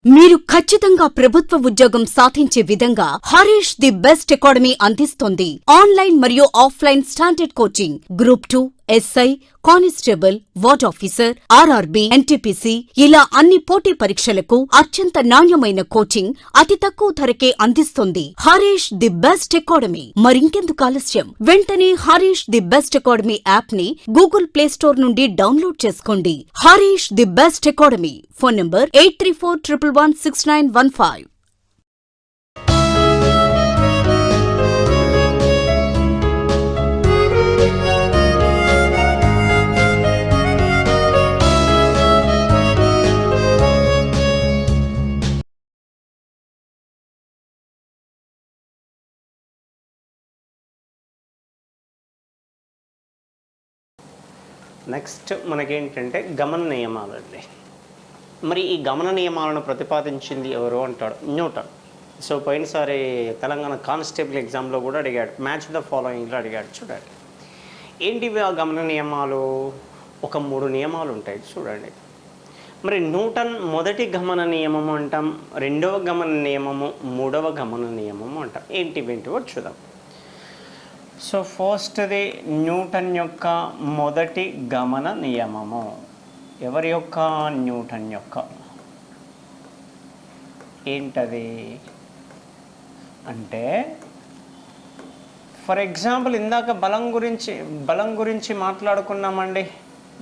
మీరు ఖచ్చితంగా ప్రభుత్వ ఉద్యోగం సాధించే విధంగా హరీష్ ది బెస్ట్ అకాడమీ అందిస్తోంది. ఆన్లైన్ మరియు offline standard coaching, group 2, SI, constable, ward officer, RRB, NTPC ఇలా అన్ని పోటీ పరీక్షలకు అత్యంత నాణ్యమైన కోచింగ్ అతి తక్కువ ధరకే అందిస్తోంది హరీష్ ది బెస్ట్ అకాడమీ. మరింకెందుకు ఆలస్యం, వెంటనే Harish the best academy app ని గూగుల్ ప్లే స్టోర్ నుండి డౌన్లోడ్ చేసుకోండి. Harish the best academy. Phone number 8341116915. Next మనకేంటంటే గమన నియమాలు అండి. మరి ఈ గమన నియమాలను ప్రతిపాదించింది ఎవరు అంటాడు న్యూటన్. సో పోయినసారి తెలంగాణ కానిస్టేబుల్ ఎగ్జామ్లో కూడా అడిగాడు, మ్యాచ్ ద ఫాలోయింగ్లో అడిగాడు. చూడండి ఏంటివి ఆ గమన నియమాలు. ఒక 3 నియమాలు ఉంటాయి చూడండి. మరి న్యూటన్ మొదటి గమన నియమము అంటాం, రెండవ గమన నియమము, మూడవ గమన నియమము అంటాం. ఏంటివేంటివో చూద్దాం. సో ఫస్ట్ది న్యూటన్ యొక్క మొదటి గమన నియమము. ఎవరి యొక్క? న్యూటన్ యొక్క. ఏంటది అంటే, ఫర్ ఎగ్జాంపుల్ ఇందాక బలం గురించి మాట్లాడుకున్నామండి.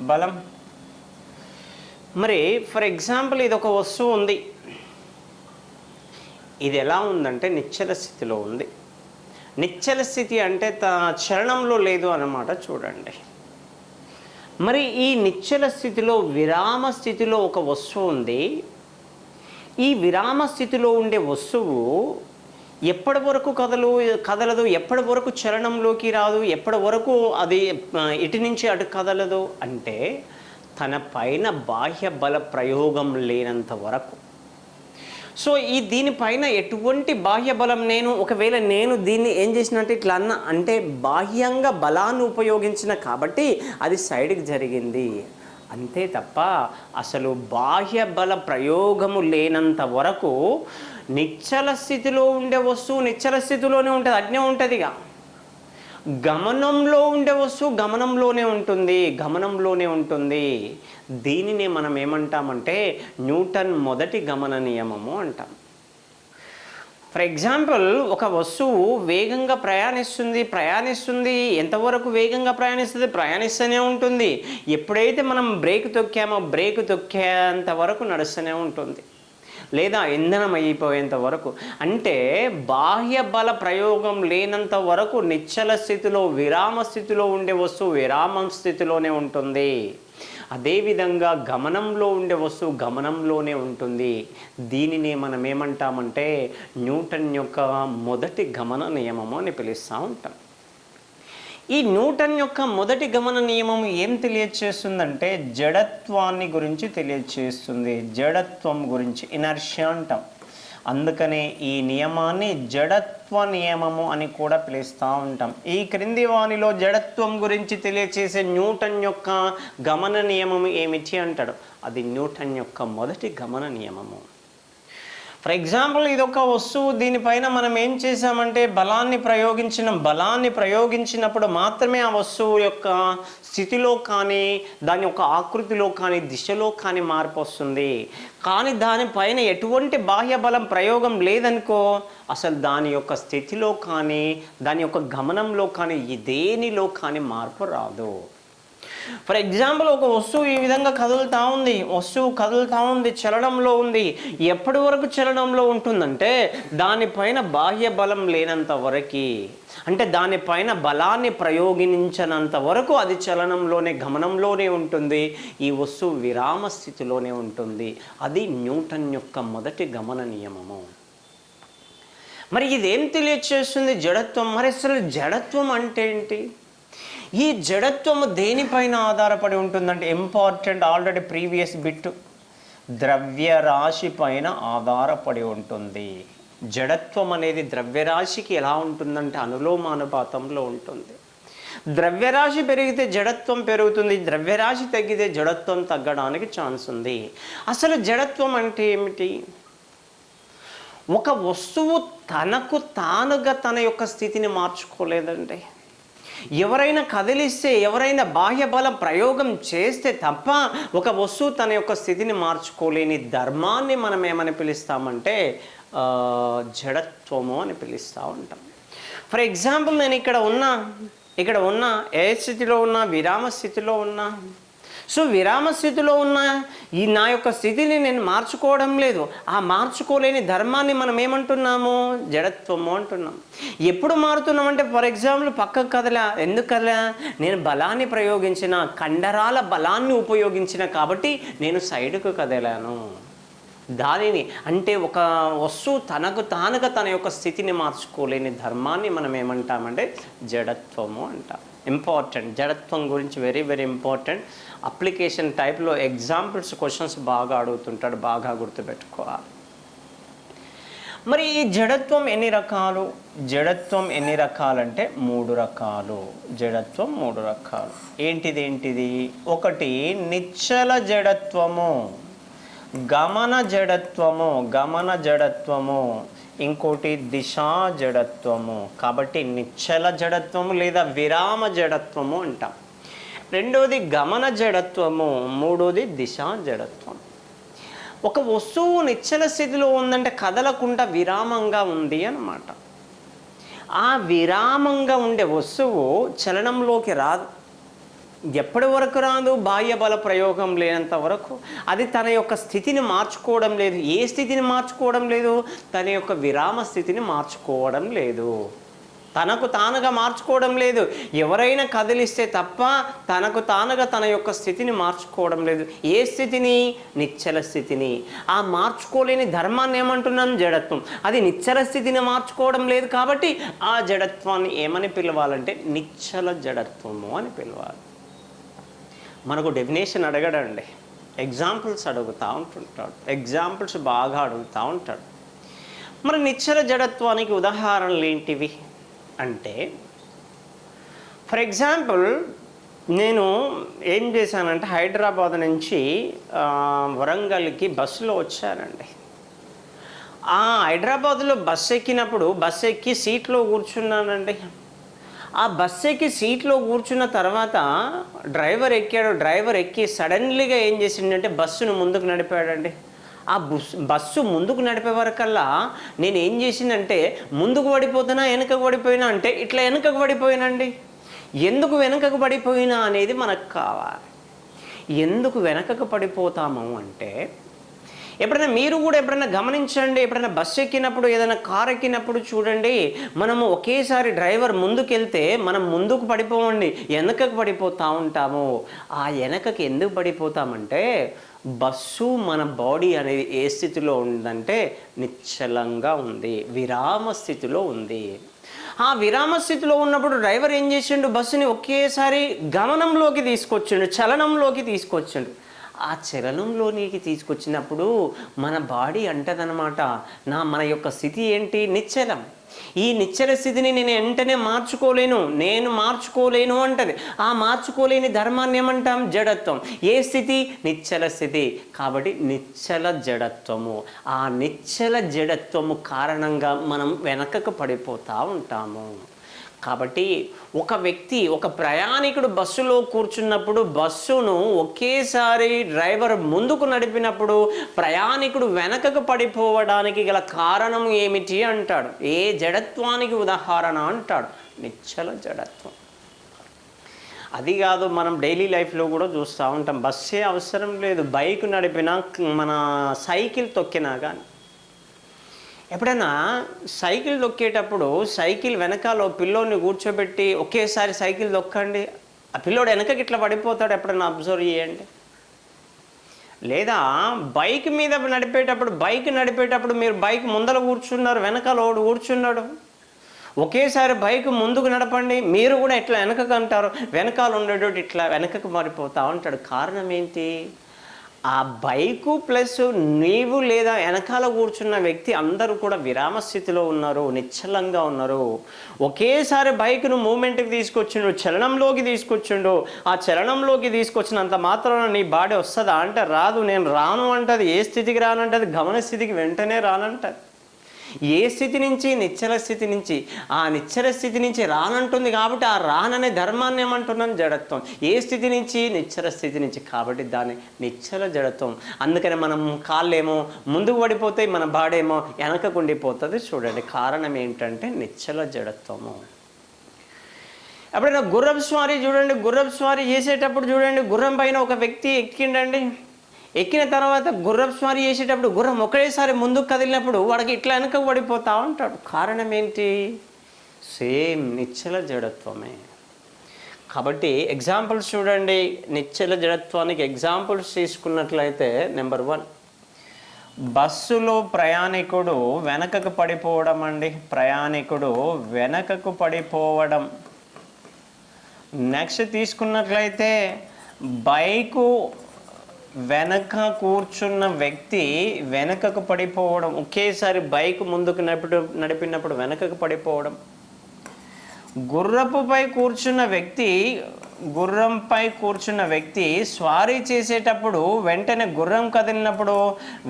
బలం. మరి ఫర్ ఎగ్జాంపుల్ ఇది ఒక వస్తువు ఉంది. ఇది ఎలా ఉందంటే నిశ్చల స్థితిలో ఉంది. నిశ్చల స్థితి అంటే చలనంలో లేదు అన్నమాట. చూడండి మరి ఈ నిశ్చల స్థితిలో విరామ స్థితిలో ఒక వస్తువు ఉంది. ఈ విరామ స్థితిలో ఉండే వస్తువు ఎప్పటి వరకు కదలదు, ఎప్పటి వరకు చలనంలోకి రాదు, ఎప్పటి వరకు అది ఇటు నుంచి అటు కదలదు అంటే తన పైన బాహ్య బల ప్రయోగం లేనంత వరకు. సో దీనిపైన ఎటువంటి బాహ్య బలం ఒకవేళ నేను దీన్ని ఏం చేసినట్టు ఇట్లా అంటే బాహ్యంగా బలాన్ని ఉపయోగించిన కాబట్టి అది సైడ్కి జరిగింది అంతే తప్ప అసలు బాహ్య బల ప్రయోగము లేనంత వరకు నిశ్చల స్థితిలో ఉండే వస్తువు నిశ్చల స్థితిలోనే ఉంటుంది, అట్నే ఉంటుంది. గమనంలో ఉండే వస్తువు గమనంలోనే ఉంటుంది. దీనినే మనం ఏమంటామంటే న్యూటన్ మొదటి గమన నియమము అంటాం. ఫర్ ఎగ్జాంపుల్ ఒక వస్తువు వేగంగా ప్రయాణిస్తుంది. ఎంతవరకు వేగంగా ప్రయాణిస్తూనే ఉంటుంది. ఎప్పుడైతే మనం బ్రేక్ తొక్కేంత వరకు నడుస్తూనే ఉంటుంది, లేదా ఇంధనం అయిపోయేంత వరకు. అంటే బాహ్య బల ప్రయోగం లేనంత వరకు నిశ్చల స్థితిలో విరామ స్థితిలో ఉండే వస్తువు విరామం స్థితిలోనే ఉంటుంది. అదేవిధంగా గమనంలో ఉండే వస్తువు గమనంలోనే ఉంటుంది. దీనినే మనం ఏమంటామంటే న్యూటన్ యొక్క మొదటి గమన నియమము అని పిలుస్తూ ఉంటాం. ఈ న్యూటన్ యొక్క మొదటి గమన నియమం ఏం తెలియచేస్తుందంటే జడత్వాన్ని గురించి తెలియచేస్తుంది. జడత్వం గురించి ఇనర్షియా అంటాం. అందుకనే ఈ నియమాన్ని జడత్వ నియమము అని కూడా పిలుస్తూ ఉంటాం. ఈ క్రింది వానిలో జడత్వం గురించి తెలియచేసే న్యూటన్ యొక్క గమన నియమము ఏమిటి అంటాడు. అది న్యూటన్ యొక్క మొదటి గమన నియమము. ఫర్ ఎగ్జాంపుల్ ఇది ఒక వస్తువు, దీనిపైన మనం ఏం చేసామంటే బలాన్ని ప్రయోగించినప్పుడు మాత్రమే ఆ వస్తువు యొక్క స్థితిలో కానీ దాని యొక్క ఆకృతిలో కానీ దిశలో కానీ మార్పు వస్తుంది. కానీ దానిపైన ఎటువంటి బాహ్య బలం ప్రయోగం లేదనుకో అసలు దాని యొక్క స్థితిలో కానీ దాని యొక్క గమనంలో కానీ దేనిలో కానీ మార్పు రాదు. ఫర్ ఎగ్జాంపుల్ ఒక వస్తువు ఈ విధంగా కదులుతూ ఉంది, చలనంలో ఉంది. ఎప్పటి వరకు చలనంలో ఉంటుందంటే దానిపైన బాహ్య బలం లేనంత వరకు, అంటే దానిపైన బలాన్ని ప్రయోగించినంత వరకు అది చలనంలోనే గమనంలోనే ఉంటుంది. ఈ వస్తువు విరామ స్థితిలోనే ఉంటుంది. అది న్యూటన్ యొక్క మొదటి గమన నియమము. మరి ఇదేం తెలియచేస్తుంది? జడత్వం. మరి అసలు జడత్వం అంటే ఏంటి? ఈ జడత్వము దేనిపైన ఆధారపడి ఉంటుందంటే ఇంపార్టెంట్, ఆల్రెడీ ప్రీవియస్ బిట్, ద్రవ్యరాశి పైన ఆధారపడి ఉంటుంది. జడత్వం అనేది ద్రవ్యరాశికి ఎలా ఉంటుందంటే అనులోమానుపాతంలో ఉంటుంది. ద్రవ్యరాశి పెరిగితే జడత్వం పెరుగుతుంది, ద్రవ్యరాశి తగ్గితే జడత్వం తగ్గడానికి ఛాన్స్ ఉంది. అసలు జడత్వం అంటే ఏమిటి? ఒక వస్తువు తనకు తానుగా తన యొక్క స్థితిని మార్చుకోలేదండి. ఎవరైనా కదిలిస్తే, ఎవరైనా బాహ్య బలం ప్రయోగం చేస్తే తప్ప ఒక వస్తువు తన యొక్క స్థితిని మార్చుకోలేని ధర్మాన్ని మనం ఏమని పిలుస్తామంటే జడత్వము అని పిలుస్తూ ఉంటాం. ఫర్ ఎగ్జాంపుల్, నేను ఇక్కడ ఉన్నా ఏ స్థితిలో ఉన్నా? విరామ స్థితిలో ఉన్నా. సో విరామ స్థితిలో ఉన్న ఈ నా యొక్క స్థితిని నేను మార్చుకోవడం లేదు. ఆ మార్చుకోలేని ధర్మాన్ని మనం ఏమంటున్నాము? జడత్వము అంటున్నాం. ఎప్పుడు మారుతున్నామంటే, ఫర్ ఎగ్జాంపుల్, పక్కకు కదలా. ఎందుకు కదలా? నేను బలాన్ని ప్రయోగించిన, కండరాల బలాన్ని ఉపయోగించిన కాబట్టి నేను సైడ్కు కదలాను. దానిని అంటే ఒక వస్తువు తనకు తానుగా తన యొక్క స్థితిని మార్చుకోలేని ధర్మాన్ని మనం ఏమంటామంటే జడత్వము అంటాం. ఇంపార్టెంట్. జడత్వం గురించి వెరీ వెరీ ఇంపార్టెంట్. అప్లికేషన్ టైప్లో ఎగ్జాంపుల్స్ క్వశ్చన్స్ బాగా అడుగుతుంటాడు, బాగా గుర్తుపెట్టుకోవాలి. మరి ఈ జడత్వం ఎన్ని రకాలు? జడత్వం ఎన్ని రకాలంటే 3 రకాలు. జడత్వం 3 రకాలు. ఏంటిది? ఒకటి నిశ్చల జడత్వము, గమన జడత్వము, ఇంకోటి దిశా జడత్వము. కాబట్టి నిశ్చల జడత్వము లేదా విరామ జడత్వము అంటాం. రెండోది గమన జడత్వము, మూడోది దిశా జడత్వం. ఒక వస్తువు నిశ్చల స్థితిలో ఉందంటే కదలకుండా విరామంగా ఉంది అన్నమాట. ఆ విరామంగా ఉండే వస్తువు చలనంలోకి రాదు. ఎప్పటి వరకు రాదు? బాహ్య బల ప్రయోగం లేనంత వరకు. అది తన యొక్క స్థితిని మార్చుకోవడం లేదు. ఏ స్థితిని మార్చుకోవడం లేదు? తన యొక్క విరామ స్థితిని మార్చుకోవడం లేదు. తనకు తానుగా మార్చుకోవడం లేదు. ఎవరైనా కదిలిస్తే తప్ప తనకు తానుగా తన యొక్క స్థితిని మార్చుకోవడం లేదు. ఏ స్థితిని? నిశ్చల స్థితిని. ఆ మార్చుకోలేని ధర్మాన్ని ఏమంటున్నాం? జడత్వం. అది నిశ్చల స్థితిని మార్చుకోవడం లేదు కాబట్టి ఆ జడత్వాన్ని ఏమని పిలవాలంటే నిశ్చల జడత్వము అని పిలవాలి. మనకు డెఫినేషన్ అడగడండి, ఎగ్జాంపుల్స్ అడుగుతూ ఉంటుంటాడు. ఎగ్జాంపుల్స్ బాగా అడుగుతూ ఉంటాడు. మరి నిశ్చల జడత్వానికి ఉదాహరణలు ఏంటివి అంటే, ఫర్ ఎగ్జాంపుల్, నేను ఏం చేశానంటే హైదరాబాద్ నుంచి వరంగల్కి బస్సులో వచ్చానండి. ఆ హైదరాబాద్లో బస్సు ఎక్కినప్పుడు బస్సు ఎక్కి సీట్లో కూర్చున్నానండి. ఆ బస్సు ఎక్కి సీట్లో కూర్చున్న తర్వాత డ్రైవర్ ఎక్కాడు. డ్రైవర్ ఎక్కి సడన్లీగా ఏం చేసిండంటే బస్సును ముందుకు నడిపాడండి. ఆ బస్సు ముందుకు నడిపే వరకల్లా నేను ఏం చేసిందంటే ముందుకు పడిపోతున్నా వెనుకకు పడిపోయినా అంటే ఇట్లా వెనుకకు పడిపోయినండి. ఎందుకు వెనుకకు పడిపోయినా అనేది మనకు కావాలి. ఎందుకు వెనకకు పడిపోతాము అంటే, ఎప్పుడైనా మీరు కూడా ఎప్పుడైనా గమనించండి, ఎప్పుడైనా బస్సు ఎక్కినప్పుడు ఏదైనా కారు ఎక్కినప్పుడు చూడండి, మనము ఒకేసారి డ్రైవర్ ముందుకెళ్తే మనం ముందుకు పడిపోవండి, వెనకకు పడిపోతూ ఉంటాము. ఆ వెనకకి ఎందుకు పడిపోతామంటే బస్సు మన బాడీ అనేది ఏ స్థితిలో ఉందంటే నిశ్చలంగా ఉంది, విరామ స్థితిలో ఉంది. ఆ విరామ స్థితిలో ఉన్నప్పుడు డ్రైవర్ ఏం చేసిండు? బస్సుని ఒకేసారి గమనంలోకి తీసుకొచ్చిండు, చలనంలోకి తీసుకొచ్చిండు. ఆ చలనంలోనికి తీసుకొచ్చినప్పుడు మన బాడీ అంటదనమాట, మన యొక్క స్థితి ఏంటి? నిశ్చలం. ఈ నిశ్చల స్థితిని నేను వెంటనే నేను మార్చుకోలేను అంటది. ఆ మార్చుకోలేని ధర్మాన్ని ఏమంటాం? జడత్వం. ఏ స్థితి? నిశ్చల స్థితి. కాబట్టి నిశ్చల జడత్వము. ఆ నిశ్చల జడత్వము కారణంగా మనం వెనకకు పడిపోతూ ఉంటాము. కాబట్టి ఒక వ్యక్తి, ఒక ప్రయాణికుడు బస్సులో కూర్చున్నప్పుడు బస్సును ఒకేసారి డ్రైవర్ ముందుకు నడిపినప్పుడు ప్రయాణికుడు వెనకకు పడిపోవడానికి గల కారణం ఏమిటి అంటాడు. ఏ జడత్వానికి ఉదాహరణ అంటాడు? నిశ్చల జడత్వం. అది కాదు, మనం డైలీ లైఫ్లో కూడా చూస్తూ ఉంటాం. బస్సే అవసరం లేదు, బైక్ నడిపినా, మన సైకిల్ తొక్కినా కానీ. ఎప్పుడైనా సైకిల్ తొక్కేటప్పుడు సైకిల్ వెనకాల పిల్లోని కూర్చోబెట్టి ఒకేసారి సైకిల్ తొక్కండి, ఆ పిల్లోడు వెనకకి ఇట్లా పడిపోతాడు. ఎప్పుడైనా అబ్జర్వ్ చేయండి. లేదా బైక్ మీద నడిపేటప్పుడు మీరు బైక్ ముందర కూర్చున్నారు, వెనకాల ఓడు కూర్చున్నాడు. ఒకేసారి బైక్ ముందుకు నడపండి, మీరు కూడా ఇట్లా వెనకకు అంటారు, వెనకాల ఉండేటోడు ఇట్లా వెనకకు మారిపోతా ఉంటాడు. కారణం ఏంటి? ఆ బైకు ప్లస్ నీవు లేదా వెనకాల కూర్చున్న వ్యక్తి అందరూ కూడా విరామ స్థితిలో ఉన్నారు, నిశ్చలంగా ఉన్నారు. ఒకేసారి బైక్ను మూమెంట్కి తీసుకొచ్చిండు, చలనంలోకి తీసుకొచ్చిండు. ఆ చలనంలోకి తీసుకొచ్చినంత మాత్రాన నీ బాడీ వస్తుందా అంటే రాదు. నేను రాను అంటది. ఏ స్థితికి రానంటది? గమన స్థితికి వెంటనే రానంటది. ఏ స్థితి నుంచి? నిశ్చల స్థితి నుంచి. ఆ నిశ్చల స్థితి నుంచి రానంటుంది కాబట్టి ఆ రాననే ధర్మాన్ని ఏమంటున్నాం? జడత్వం. ఏ స్థితి నుంచి? నిశ్చల స్థితి నుంచి. కాబట్టి దాన్ని నిశ్చల జడత్వం. అందుకని మనం కాళ్ళేమో ముందుకు పడిపోతాయి, మన బాడేమో వెనకకు ఉండిపోతుంది. చూడండి, కారణం ఏంటంటే నిశ్చల జడత్వము. ఎప్పుడైనా గుర్రపు స్వారీ చూడండి, గుర్రపు స్వారీ చేసేటప్పుడు చూడండి, గుర్రం పైన ఒక వ్యక్తి ఎక్కిండండి. ఎక్కిన తర్వాత గుర్రపు స్వారీ చేసేటప్పుడు గుర్రం ఒకటేసారి ముందుకు కదిలినప్పుడు వాడికి ఇట్లా వెనక పడిపోతా ఉంటాడు. కారణం ఏంటి? సేమ్ నిశ్చల జడత్వమే. కాబట్టి ఎగ్జాంపుల్స్ చూడండి, నిశ్చల జడత్వానికి ఎగ్జాంపుల్స్ తీసుకున్నట్లయితే, నెంబర్ 1, బస్సులో ప్రయాణికుడు వెనకకు పడిపోవడం అండి. ప్రయాణికుడు వెనకకు పడిపోవడం. నెక్స్ట్ తీసుకున్నట్లయితే బైకు వెనక కూర్చున్న వ్యక్తి వెనకకు పడిపోవడం. ఒకేసారి బైక్ ముందుకు నడిపినప్పుడు వెనకకు పడిపోవడం. గుర్రంపై కూర్చున్న వ్యక్తి స్వారీ చేసేటప్పుడు వెంటనే గుర్రం కదిలినప్పుడు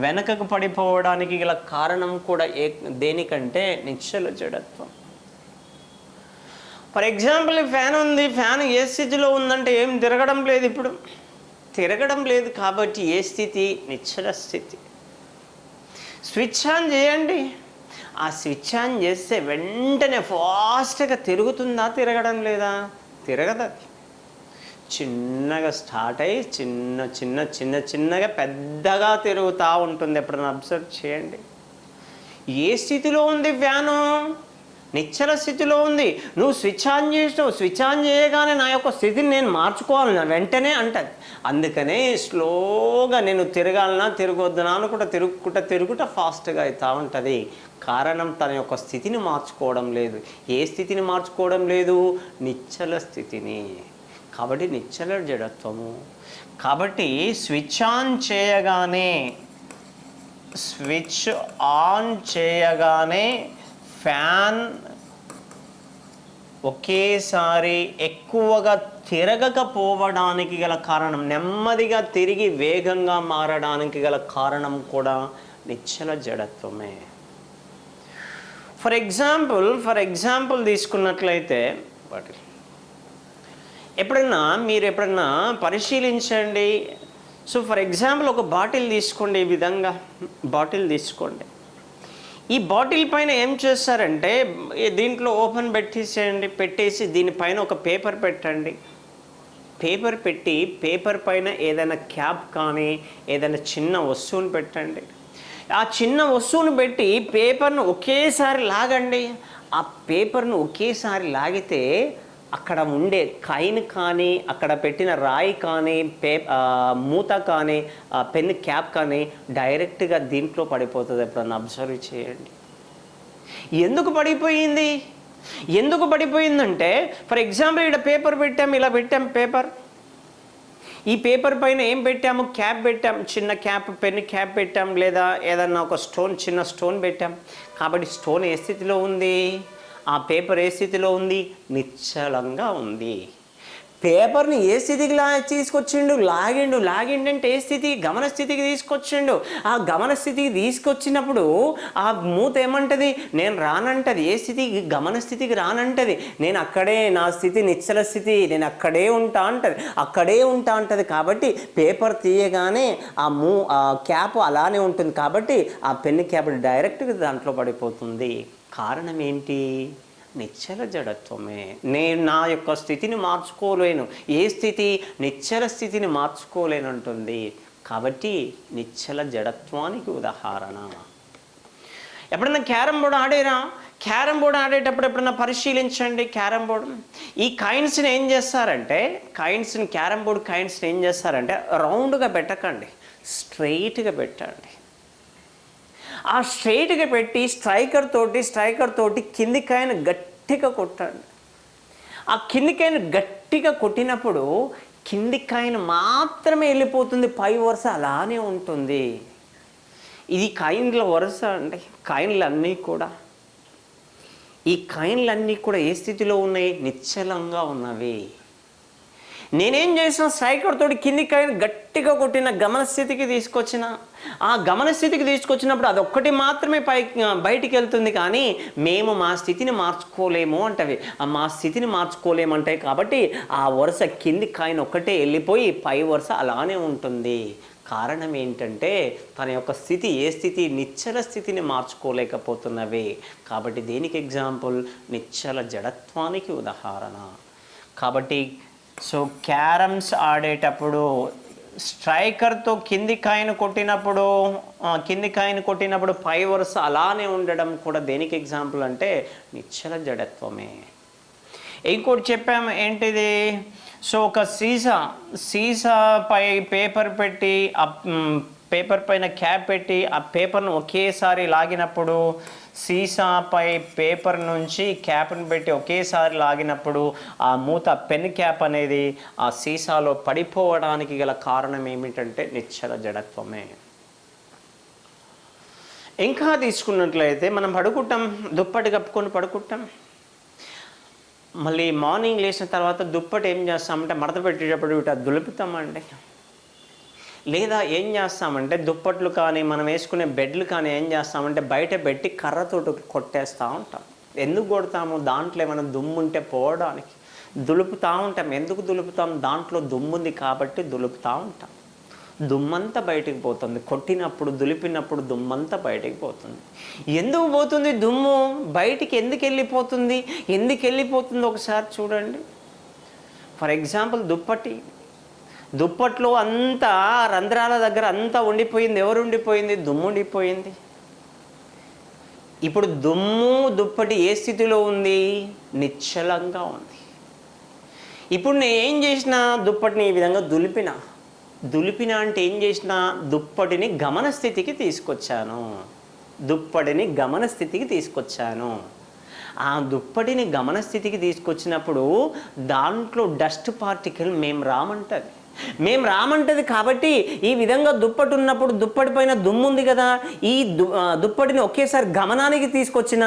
వెనకకు పడిపోవడానికి గల కారణం కూడా దేనికంటే నిశ్చల జడత్వం. ఫర్ ఎగ్జాంపుల్, ఫ్యాన్ ఉంది, ఫ్యాన్ ఏ స్థితిలో ఉందంటే ఏం తిరగడం లేదు. ఇప్పుడు తిరగడం లేదు కాబట్టి ఏ స్థితి? నిశ్చల స్థితి. స్విచ్ ఆన్ చేయండి, ఆ స్విచ్ ఆన్ చేస్తే వెంటనే ఫాస్ట్గా తిరుగుతుందా? తిరగడం లేదా? తిరగదు. చిన్నగా స్టార్ట్ అయ్యి చిన్నగా పెద్దగా తిరుగుతూ ఉంటుంది. ఎప్పుడైనా అబ్జర్వ్ చేయండి. ఏ స్థితిలో ఉంది ఫ్యాను? నిశ్చల స్థితిలో ఉంది. నువ్వు స్విచ్ ఆన్ చేసినావు, స్విచ్ ఆన్ చేయగానే నా యొక్క స్థితిని నేను మార్చుకోవాలన్నా వెంటనే అంటది. అందుకనే స్లోగా నేను తిరగొద్దునా అనుకుంటా తిరుగుట ఫాస్ట్గా అవుతూ ఉంటుంది. కారణం తన యొక్క స్థితిని మార్చుకోవడం లేదు. ఏ స్థితిని మార్చుకోవడం లేదు? నిశ్చల స్థితిని. కాబట్టి నిశ్చల జడత్వము. కాబట్టి స్విచ్ ఆన్ చేయగానే ఫ్యాన్ ఒకేసారి ఎక్కువగా తిరగకపోవడానికి గల కారణం, నెమ్మదిగా తిరిగి వేగంగా మారడానికి గల కారణం కూడా నిశ్చల జడత్వమే. ఫర్ ఎగ్జాంపుల్ తీసుకున్నట్లయితే, మీరు ఎప్పుడన్నా పరిశీలించండి. సో ఫర్ ఎగ్జాంపుల్ ఒక బాటిల్ తీసుకోండి. ఈ విధంగా బాటిల్ తీసుకోండి. ఈ బాటిల్ పైన ఏం చేస్తారంటే, దీంట్లో ఓపెన్ పెట్టేసి దీనిపైన ఒక పేపర్ పెట్టండి. పేపర్ పెట్టి పేపర్ పైన ఏదైనా క్యాప్ కానీ ఏదైనా చిన్న వస్తువుని పెట్టండి. ఆ చిన్న వస్తువును పెట్టి పేపర్ను ఒకేసారి లాగండి. ఆ పేపర్ను ఒకేసారి లాగితే అక్కడ ఉండే కైన్ కానీ, అక్కడ పెట్టిన రాయి కానీ, మూత కానీ, పెన్ క్యాప్ కానీ డైరెక్ట్గా దీంట్లో పడిపోతుంది. ఎప్పుడన్నా అబ్జర్వ్ చేయండి. ఎందుకు పడిపోయిందంటే, ఫర్ ఎగ్జాంపుల్ ఇక్కడ పేపర్ ఇలా పెట్టాం పేపర్. ఈ పేపర్ పైన ఏం పెట్టాము? క్యాప్ పెట్టాం, చిన్న క్యాప్, పెన్ క్యాప్ పెట్టాం, లేదా ఏదన్నా ఒక చిన్న స్టోన్ పెట్టాం. కాబట్టి స్టోన్ ఏ స్థితిలో ఉంది? ఆ పేపర్ ఏ స్థితిలో ఉంది? నిశ్చలంగా ఉంది. పేపర్ని ఏ స్థితికి తీసుకొచ్చిండు? లాగిండంటే ఏ స్థితి? గమన స్థితికి తీసుకొచ్చిండు. ఆ గమన స్థితికి తీసుకొచ్చినప్పుడు ఆ మూత ఏమంటది? నేను రానంటది. ఏ స్థితికి? గమన స్థితికి రానంటది. నేను అక్కడే, నా స్థితి నిశ్చల స్థితి, నేను అక్కడే ఉంటా అంటది. కాబట్టి పేపర్ తీయగానే ఆ క్యాప్ అలానే ఉంటుంది. కాబట్టి ఆ పెన్ క్యాప్ డైరెక్ట్గా దాంట్లో పడిపోతుంది. కారణం ఏంటి? నిశ్చల జడత్వమే. నేను నా యొక్క స్థితిని మార్చుకోలేను. ఏ స్థితి? నిశ్చల స్థితిని మార్చుకోలేను అంటుంది. కాబట్టి నిశ్చల జడత్వానికి ఉదాహరణ. ఎప్పుడన్నా క్యారమ్ బోర్డు ఆడేరా? క్యారమ్ బోర్డు ఆడేటప్పుడు ఎప్పుడన్నా పరిశీలించండి. క్యారమ్ బోర్డు ఈ కాయిన్స్ని ఏం చేస్తారంటే, క్యారమ్ బోర్డు కాయిన్స్ని ఏం చేస్తారంటే రౌండ్గా పెట్టకండి, స్ట్రైట్గా పెట్టండి. ఆ స్ట్రైట్గా పెట్టి స్ట్రైకర్ తోటి కింది కాయను గట్టిగా కొట్టండి. ఆ కింది కాయను గట్టిగా కొట్టినప్పుడు కింది కాయను మాత్రమే వెళ్ళిపోతుంది, పై వరుస అలానే ఉంటుంది. ఇది కాయిన్ల వరుస అండి. కాయిన్లన్నీ కూడా ఏ స్థితిలో ఉన్నాయి? నిశ్చలంగా ఉన్నవి. నేనేం చేసిన? స్ట్రైకర్ తోటి కింది కాయను గట్టిగా కొట్టిన, గమన స్థితికి తీసుకొచ్చిన. ఆ గమన స్థితికి తీసుకొచ్చినప్పుడు అదొక్కటి మాత్రమే బయటికి వెళ్తుంది, కానీ మేము మా స్థితిని మార్చుకోలేము అంటవి. మా స్థితిని మార్చుకోలేమంటే కాబట్టి ఆ వరుస కింది కాయిన్ ఒక్కటే వెళ్ళిపోయి పై వరుస అలానే ఉంటుంది. కారణం ఏంటంటే తన యొక్క స్థితి, ఏ స్థితి, నిశ్చల స్థితిని మార్చుకోలేకపోతున్నవి. కాబట్టి దేనికి ఎగ్జాంపుల్? నిశ్చల జడత్వానికి ఉదాహరణ. కాబట్టి సో క్యారమ్స్ ఆడేటప్పుడు స్ట్రైకర్తో కింది కాయిన్ కొట్టినప్పుడు పై వరుస అలానే ఉండడం కూడా దేనికి ఎగ్జాంపుల్ అంటే నిశ్చల జడత్వమే. ఇంకోటి చెప్పాము ఏంటిది? సో ఒక సీసాపై పేపర్ పెట్టి, ఆ పేపర్ పైన క్యాప్ పెట్టి ఆ పేపర్ను ఒకేసారి లాగినప్పుడు, సీసాపై పేపర్ నుంచి క్యాప్ను పెట్టి ఒకేసారి లాగినప్పుడు ఆ మూత, పెన్ క్యాప్ అనేది ఆ సీసాలో పడిపోవడానికి గల కారణం ఏమిటంటే నిశ్చల జడత్వమే. ఇంకా తీసుకున్నట్లయితే మనం పడుకుంటాం, దుప్పటి కప్పుకొని పడుకుంటాం. మళ్ళీ మార్నింగ్ లేచిన తర్వాత దుప్పటి ఏం చేస్తామంటే మడత పెట్టేటప్పుడు ఇట్లా దులుపుతామండి. లేదా ఏం చేస్తామంటే దుప్పట్లు కానీ మనం వేసుకునే బెడ్లు కానీ ఏం చేస్తామంటే బయట పెట్టి కర్రతోటి కొట్టేస్తూ ఉంటాం. ఎందుకు కొడతాము? దాంట్లో ఏమైనా దుమ్ము ఉంటే పోవడానికి దులుపుతూ ఉంటాం. ఎందుకు దులుపుతాం? దాంట్లో దుమ్ము ఉంది కాబట్టి దులుపుతూ ఉంటాం. దుమ్మంతా బయటికి పోతుంది. కొట్టినప్పుడు, దులిపినప్పుడు దుమ్మంతా బయటికి పోతుంది. ఎందుకు పోతుంది దుమ్ము? బయటికి ఎందుకు వెళ్ళిపోతుంది ఒకసారి చూడండి. ఫర్ ఎగ్జాంపుల్ దుప్పట్లో అంతా రంధ్రాల దగ్గర అంతా ఉండిపోయింది. ఎవరు ఉండిపోయింది? దుమ్ము ఉండిపోయింది. ఇప్పుడు దుప్పటి ఏ స్థితిలో ఉంది? నిశ్చలంగా ఉంది. ఇప్పుడు నేను ఏం చేసిన? దుప్పటిని ఈ విధంగా దులిపిన అంటే ఏం చేసిన? దుప్పటిని గమన స్థితికి తీసుకొచ్చాను. ఆ దుప్పటిని గమన స్థితికి తీసుకొచ్చినప్పుడు దాంట్లో డస్ట్ పార్టికల్ మేము రామంటది కాబట్టి ఈ విధంగా దుప్పటి ఉన్నప్పుడు దుప్పటి పైన దుమ్ము ఉంది కదా, ఈ దుప్పటిని ఒకేసారి గమనానికి తీసుకొచ్చిన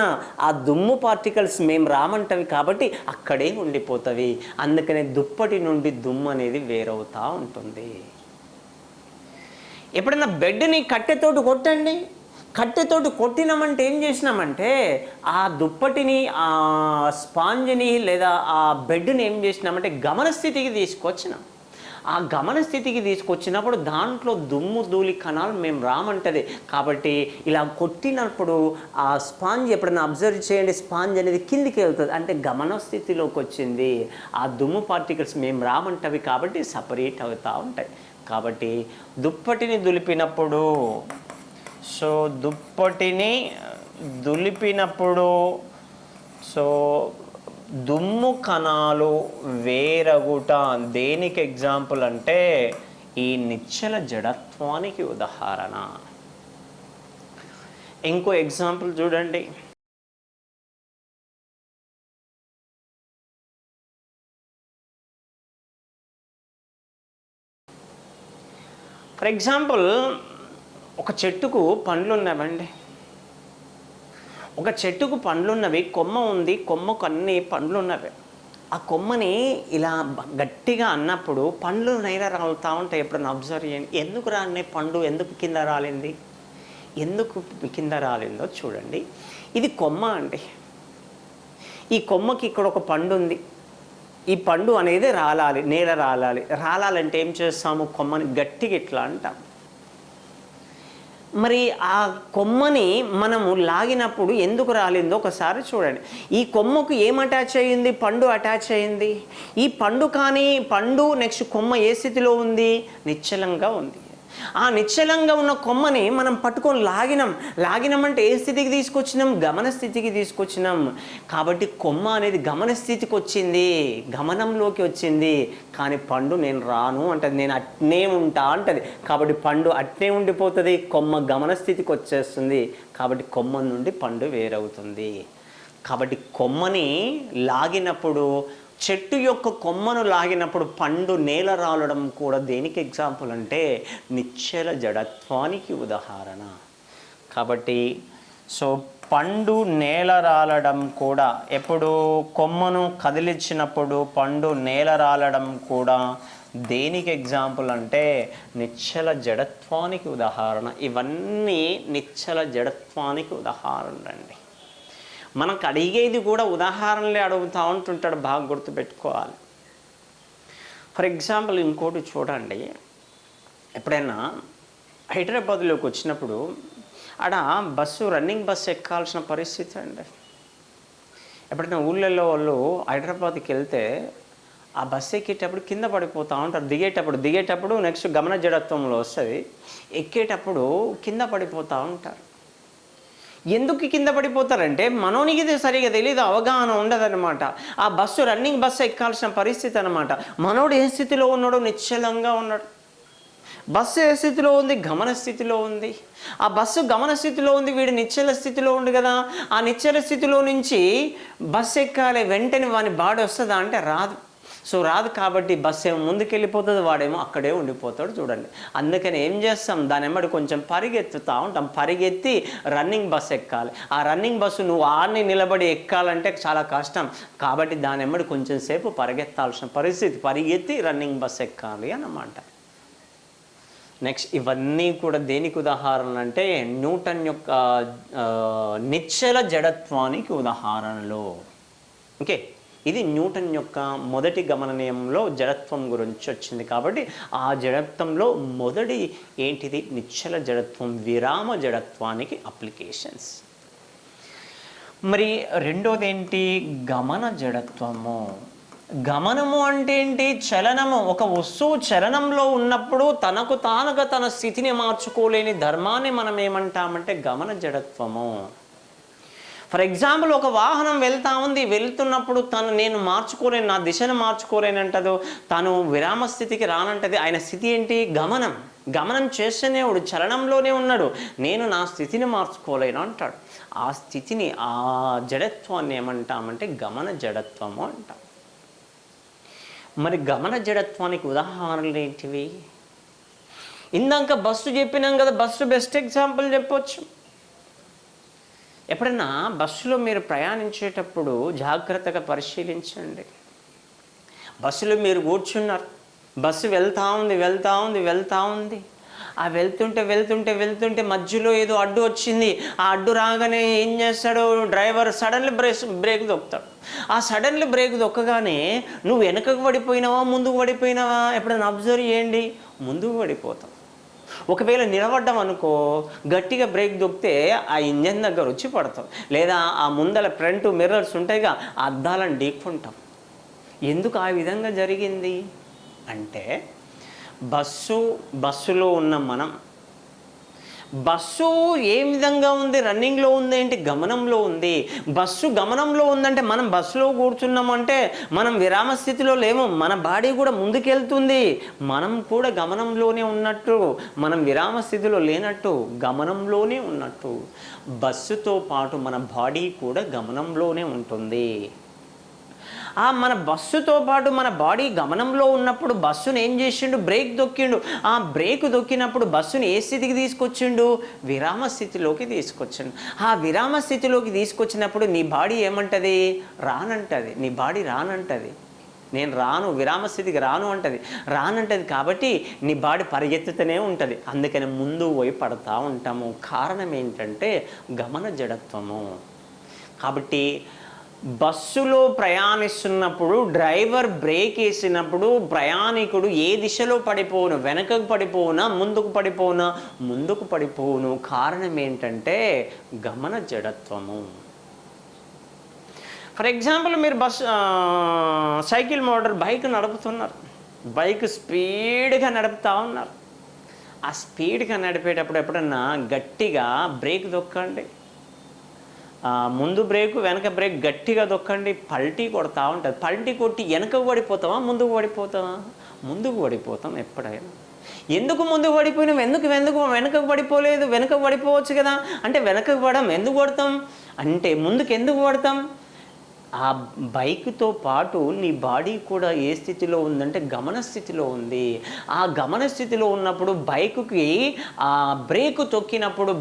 ఆ దుమ్ము పార్టికల్స్ మేము రామంటవి కాబట్టి అక్కడే ఉండిపోతవి. అందుకనే దుప్పటి నుండి దుమ్ము అనేది వేరవుతూ ఉంటుంది. ఎప్పుడైనా బెడ్ని కట్టెతోటి కొట్టండి. కట్టెతోటి కొట్టినామంటే ఏం చేసినామంటే ఆ దుప్పటిని, ఆ స్పాంజ్ని లేదా ఆ బెడ్ని ఏం చేసినామంటే గమన స్థితికి తీసుకొచ్చినాం. ఆ గమన స్థితికి తీసుకొచ్చినప్పుడు దాంట్లో దుమ్ము ధూళి కణాలు మేము రామంటది కాబట్టి ఇలా కొట్టినప్పుడు ఆ స్పాంజ్ ఎప్పుడైనా అబ్జర్వ్ చేయండి, స్పాంజ్ అనేది కిందికి వెళ్తుంది అంటే గమన స్థితిలోకి వచ్చింది. ఆ దుమ్ము పార్టికల్స్ మేము రామంటవి కాబట్టి సపరేట్ అవుతూ ఉంటాయి. కాబట్టి దుప్పటిని దులిపినప్పుడు దుమ్ము కణాలు వేరగుట దేనికి ఎగ్జాంపుల్ అంటే ఈ నిశ్చల జడత్వానికి ఉదాహరణ. ఇంకో ఎగ్జాంపుల్ చూడండి. ఫర్ ఎగ్జాంపుల్ ఒక చెట్టుకు పండ్లు ఉన్నవండి. కొమ్మ ఉంది, కొమ్మకు అన్ని పండ్లు ఉన్నవి. ఆ కొమ్మని ఇలా గట్టిగా అన్నప్పుడు పండ్లు నేల రాలుతూ ఉంటాయి. ఎప్పుడన్నా అబ్జర్వ్ చేయండి. ఎందుకు రాలే పండు? ఎందుకు కింద రాలిందో చూడండి. ఇది కొమ్మ అండి. ఈ కొమ్మకి ఇక్కడ ఒక పండు ఉంది. ఈ పండు అనేది రాలాలి, నేల రాలాలంటే ఏం చేస్తాము? కొమ్మని గట్టిగా ఇట్లా అంటాం. మరి ఆ కొమ్మని మనము లాగినప్పుడు ఎందుకు రాలిందో ఒకసారి చూడండి. ఈ కొమ్మకు ఏం అటాచ్ అయ్యింది? పండు అటాచ్ అయ్యింది. ఈ పండు నెక్స్ట్ కొమ్మ ఏ స్థితిలో ఉంది? నిశ్చలంగా ఉంది. ఆ నిశ్చలంగా ఉన్న కొమ్మని మనం పట్టుకొని లాగినామంటే ఏ స్థితికి తీసుకొచ్చినాం? గమన స్థితికి తీసుకొచ్చినాం. కాబట్టి కొమ్మ అనేది గమన స్థితికి వచ్చింది, గమనంలోకి వచ్చింది. కానీ పండు నేను రాను అంటది, నేను అట్నే ఉంటా అంటది. కాబట్టి పండు అట్నే ఉండిపోతుంది, కొమ్మ గమన స్థితికి వచ్చేస్తుంది. కాబట్టి కొమ్మ నుండి పండు వేరవుతుంది. కాబట్టి కొమ్మని లాగినప్పుడు, చెట్టు యొక్క కొమ్మను లాగినప్పుడు పండు నేల రాలడం కూడా దేనికి ఎగ్జాంపుల్ అంటే నిశ్చల జడత్వానికి ఉదాహరణ. కాబట్టి పండు నేల రాలడం కూడా, ఎప్పుడు కొమ్మను కదిలించినప్పుడు పండు నేల రాలడం కూడా దేనికి ఎగ్జాంపుల్ అంటే నిశ్చల జడత్వానికి ఉదాహరణ. ఇవన్నీ నిశ్చల జడత్వానికి ఉదాహరణ అండి. మనకు అడిగేది కూడా ఉదాహరణలే అడుగుతూ ఉంటుంటాడు, బాగా గుర్తుపెట్టుకోవాలి. ఫర్ ఎగ్జాంపుల్ ఇంకోటి చూడండి, ఎప్పుడైనా హైదరాబాద్లోకి వచ్చినప్పుడు ఆడ రన్నింగ్ బస్సు ఎక్కాల్సిన పరిస్థితి అండి. ఎప్పుడైనా ఊళ్ళల్లో వాళ్ళు హైదరాబాద్కి వెళ్తే ఆ బస్సు ఎక్కేటప్పుడు కింద పడిపోతూ ఉంటారు. దిగేటప్పుడు నెక్స్ట్ గమన జడత్వంలో వస్తుంది, ఎక్కేటప్పుడు కింద పడిపోతూ ఉంటారు. ఎందుకు కింద పడిపోతారంటే మనోనికి ఇది సరిగా తెలియదు, అవగాహన ఉండదన్నమాట. ఆ రన్నింగ్ బస్సు ఎక్కాల్సిన పరిస్థితి అనమాట. మనోడు ఏ స్థితిలో ఉన్నాడో నిశ్చలంగా ఉన్నాడు. బస్సు ఏ స్థితిలో ఉంది? గమన స్థితిలో ఉంది. ఆ బస్సు గమన స్థితిలో ఉంది, వీడు నిశ్చల స్థితిలో ఉంది కదా. ఆ నిశ్చల స్థితిలో నుంచి బస్సు ఎక్కాలి, వెంటనే వాని బాడీ వస్తుందా అంటే రాదు. సో రాదు కాబట్టి బస్సు ఏమో ముందుకెళ్ళిపోతుంది, వాడేమో అక్కడే ఉండిపోతాడు. చూడండి, అందుకని ఏం చేస్తాం, దాని వెంబడి కొంచెం పరిగెత్తుతూ ఉంటాం. పరిగెత్తి రన్నింగ్ బస్సు ఎక్కాలి. ఆ రన్నింగ్ బస్సు నువ్వు ఆడని నిలబడి ఎక్కాలంటే చాలా కష్టం కాబట్టి దాని వెంబడి కొంచెం సేపు పరిగెత్తాల్సిన పరిస్థితి, పరిగెత్తి రన్నింగ్ బస్సు ఎక్కాలి అన్నమాట. నెక్స్ట్ ఇవన్నీ కూడా దేనికి ఉదాహరణ అంటే న్యూటన్ యొక్క నిశ్చల జడత్వానికి ఉదాహరణలు. ఓకే, ఇది న్యూటన్ యొక్క మొదటి గమన నియమంలో జడత్వం గురించి వచ్చింది కాబట్టి ఆ జడత్వంలో మొదటి ఏంటిది? నిశ్చల జడత్వం, విరామ జడత్వానికి అప్లికేషన్స్. మరి రెండోది ఏంటి? గమన జడత్వము. గమనము అంటే ఏంటి? చలనము. ఒక వస్తువు చలనంలో ఉన్నప్పుడు తనకు తానుగా తన స్థితిని మార్చుకోలేని ధర్మాన్ని మనం ఏమంటామంటే గమన జడత్వము. ఫర్ ఎగ్జాంపుల్, ఒక వాహనం వెళ్తున్నప్పుడు నేను మార్చుకోలేను, నా దిశను మార్చుకోలేనంటదో, తను విరామ స్థితికి రానంటది. ఆయన స్థితి ఏంటి? గమనం చేస్తేనే వాడు చలనంలోనే ఉన్నాడు, నేను నా స్థితిని మార్చుకోలేను అంటాడు. ఆ స్థితిని, ఆ జడత్వాన్ని ఏమంటామంటే గమన జడత్వము అంటాం. మరి గమన జడత్వానికి ఉదాహరణలు ఏంటివి? ఇందాక బస్సు చెప్పినాం కదా, బస్సు బెస్ట్ ఎగ్జాంపుల్ చెప్పొచ్చు. ఎప్పుడైనా బస్సులో మీరు ప్రయాణించేటప్పుడు జాగ్రత్తగా పరిశీలించండి. బస్సులో మీరు కూర్చున్నారు, బస్సు వెళ్తూ ఉంది. ఆ వెళ్తుంటే మధ్యలో ఏదో అడ్డు వచ్చింది. ఆ అడ్డు రాగానే ఏం చేస్తాడు డ్రైవర్? Suddenly break దొక్కుతాడు. ఆ సడన్లీ బ్రేక్ దొక్కగానే నువ్వు వెనకకు పడిపోయినావా, ముందుకు పడిపోయినావా? ఎప్పుడైనా అబ్జర్వ్ చేయండి, ముందుకు పడిపోతావు. ఒకవేళ నిలబడ్డం అనుకో, గట్టిగా బ్రేక్ దొక్కితే ఆ ఇంజన్ దగ్గర వచ్చి పడతాం, లేదా ఆ ముందల ఫ్రంట్ మిర్రర్స్ ఉంటాయిగా, ఆ అద్దాలను ఢీక్కుంటాం. ఎందుకు ఆ విధంగా జరిగింది అంటే బస్సులో ఉన్న మనం, బస్సు ఏ విధంగా ఉంది? రన్నింగ్లో ఉంది ఏంటి? గమనంలో ఉంది. బస్సు గమనంలో ఉందంటే మనం బస్సులో కూర్చున్నామంటే మనం విరామ స్థితిలో లేము, మన బాడీ కూడా ముందుకెళ్తుంది. మనం కూడా గమనంలోనే ఉన్నట్టు, మనం విరామ స్థితిలో లేనట్టు, గమనంలోనే ఉన్నట్టు. బస్సుతో పాటు మన బాడీ కూడా గమనంలోనే ఉంటుంది. మన బస్సుతో పాటు మన బాడీ గమనంలో ఉన్నప్పుడు బస్సును ఏం చేసిండు? బ్రేక్ దొక్కిండు. ఆ బ్రేక్ దొక్కినప్పుడు బస్సుని ఏ స్థితికి తీసుకొచ్చిండు? విరామ స్థితిలోకి తీసుకొచ్చిండు. ఆ విరామ స్థితిలోకి తీసుకొచ్చినప్పుడు నీ బాడీ ఏమంటది? రానంటది. నీ బాడీ రానంటది, నేను రాను, విరామ స్థితికి రానంటది. కాబట్టి నీ బాడీ పరిగెత్తుతూనే ఉంటుంది. అందుకని ముందు పోయి పడతా ఉంటాము. కారణం ఏంటంటే గమన జడత్వము. కాబట్టి బస్సులో ప్రయాణిస్తున్నప్పుడు డ్రైవర్ బ్రేక్ వేసినప్పుడు ప్రయాణికుడు ఏ దిశలో పడిపోను? వెనకకు పడిపోనా, ముందుకు పడిపోను. కారణం ఏంటంటే గమన జడత్వము. ఫర్ ఎగ్జాంపుల్, మీరు సైకిల్ మోటార్ బైక్ నడుపుతున్నారు, బైక్ స్పీడ్గా నడుపుతూ ఉన్నారు. ఆ స్పీడ్గా నడిపేటప్పుడు ఎప్పుడన్నా గట్టిగా బ్రేక్ దొక్కండి, ముందు బ్రేకు వెనక బ్రేక్ గట్టిగా దొక్కండి, పల్టీ కొడతా ఉంటుంది. పల్టీ కొట్టి వెనకకు పడిపోతావా, ముందుకు పడిపోతావా? ముందుకు పడిపోతాం ఎప్పుడైనా. ఎందుకు ముందుకు పడిపోయినాం? ఎందుకు వెనకకు పడిపోలేదు? వెనకకు పడిపోవచ్చు కదా అంటే వెనకకు పడడం. ఎందుకు పడతాం అంటే ముందుకు ఎందుకు పడతాం? ఆ బైక్తో పాటు నీ బాడీ కూడా ఏ స్థితిలో ఉందంటే గమన స్థితిలో ఉంది. ఆ గమన స్థితిలో ఉన్నప్పుడు బైకుకి ఆ బ్రేక్ తొక్కినప్పుడు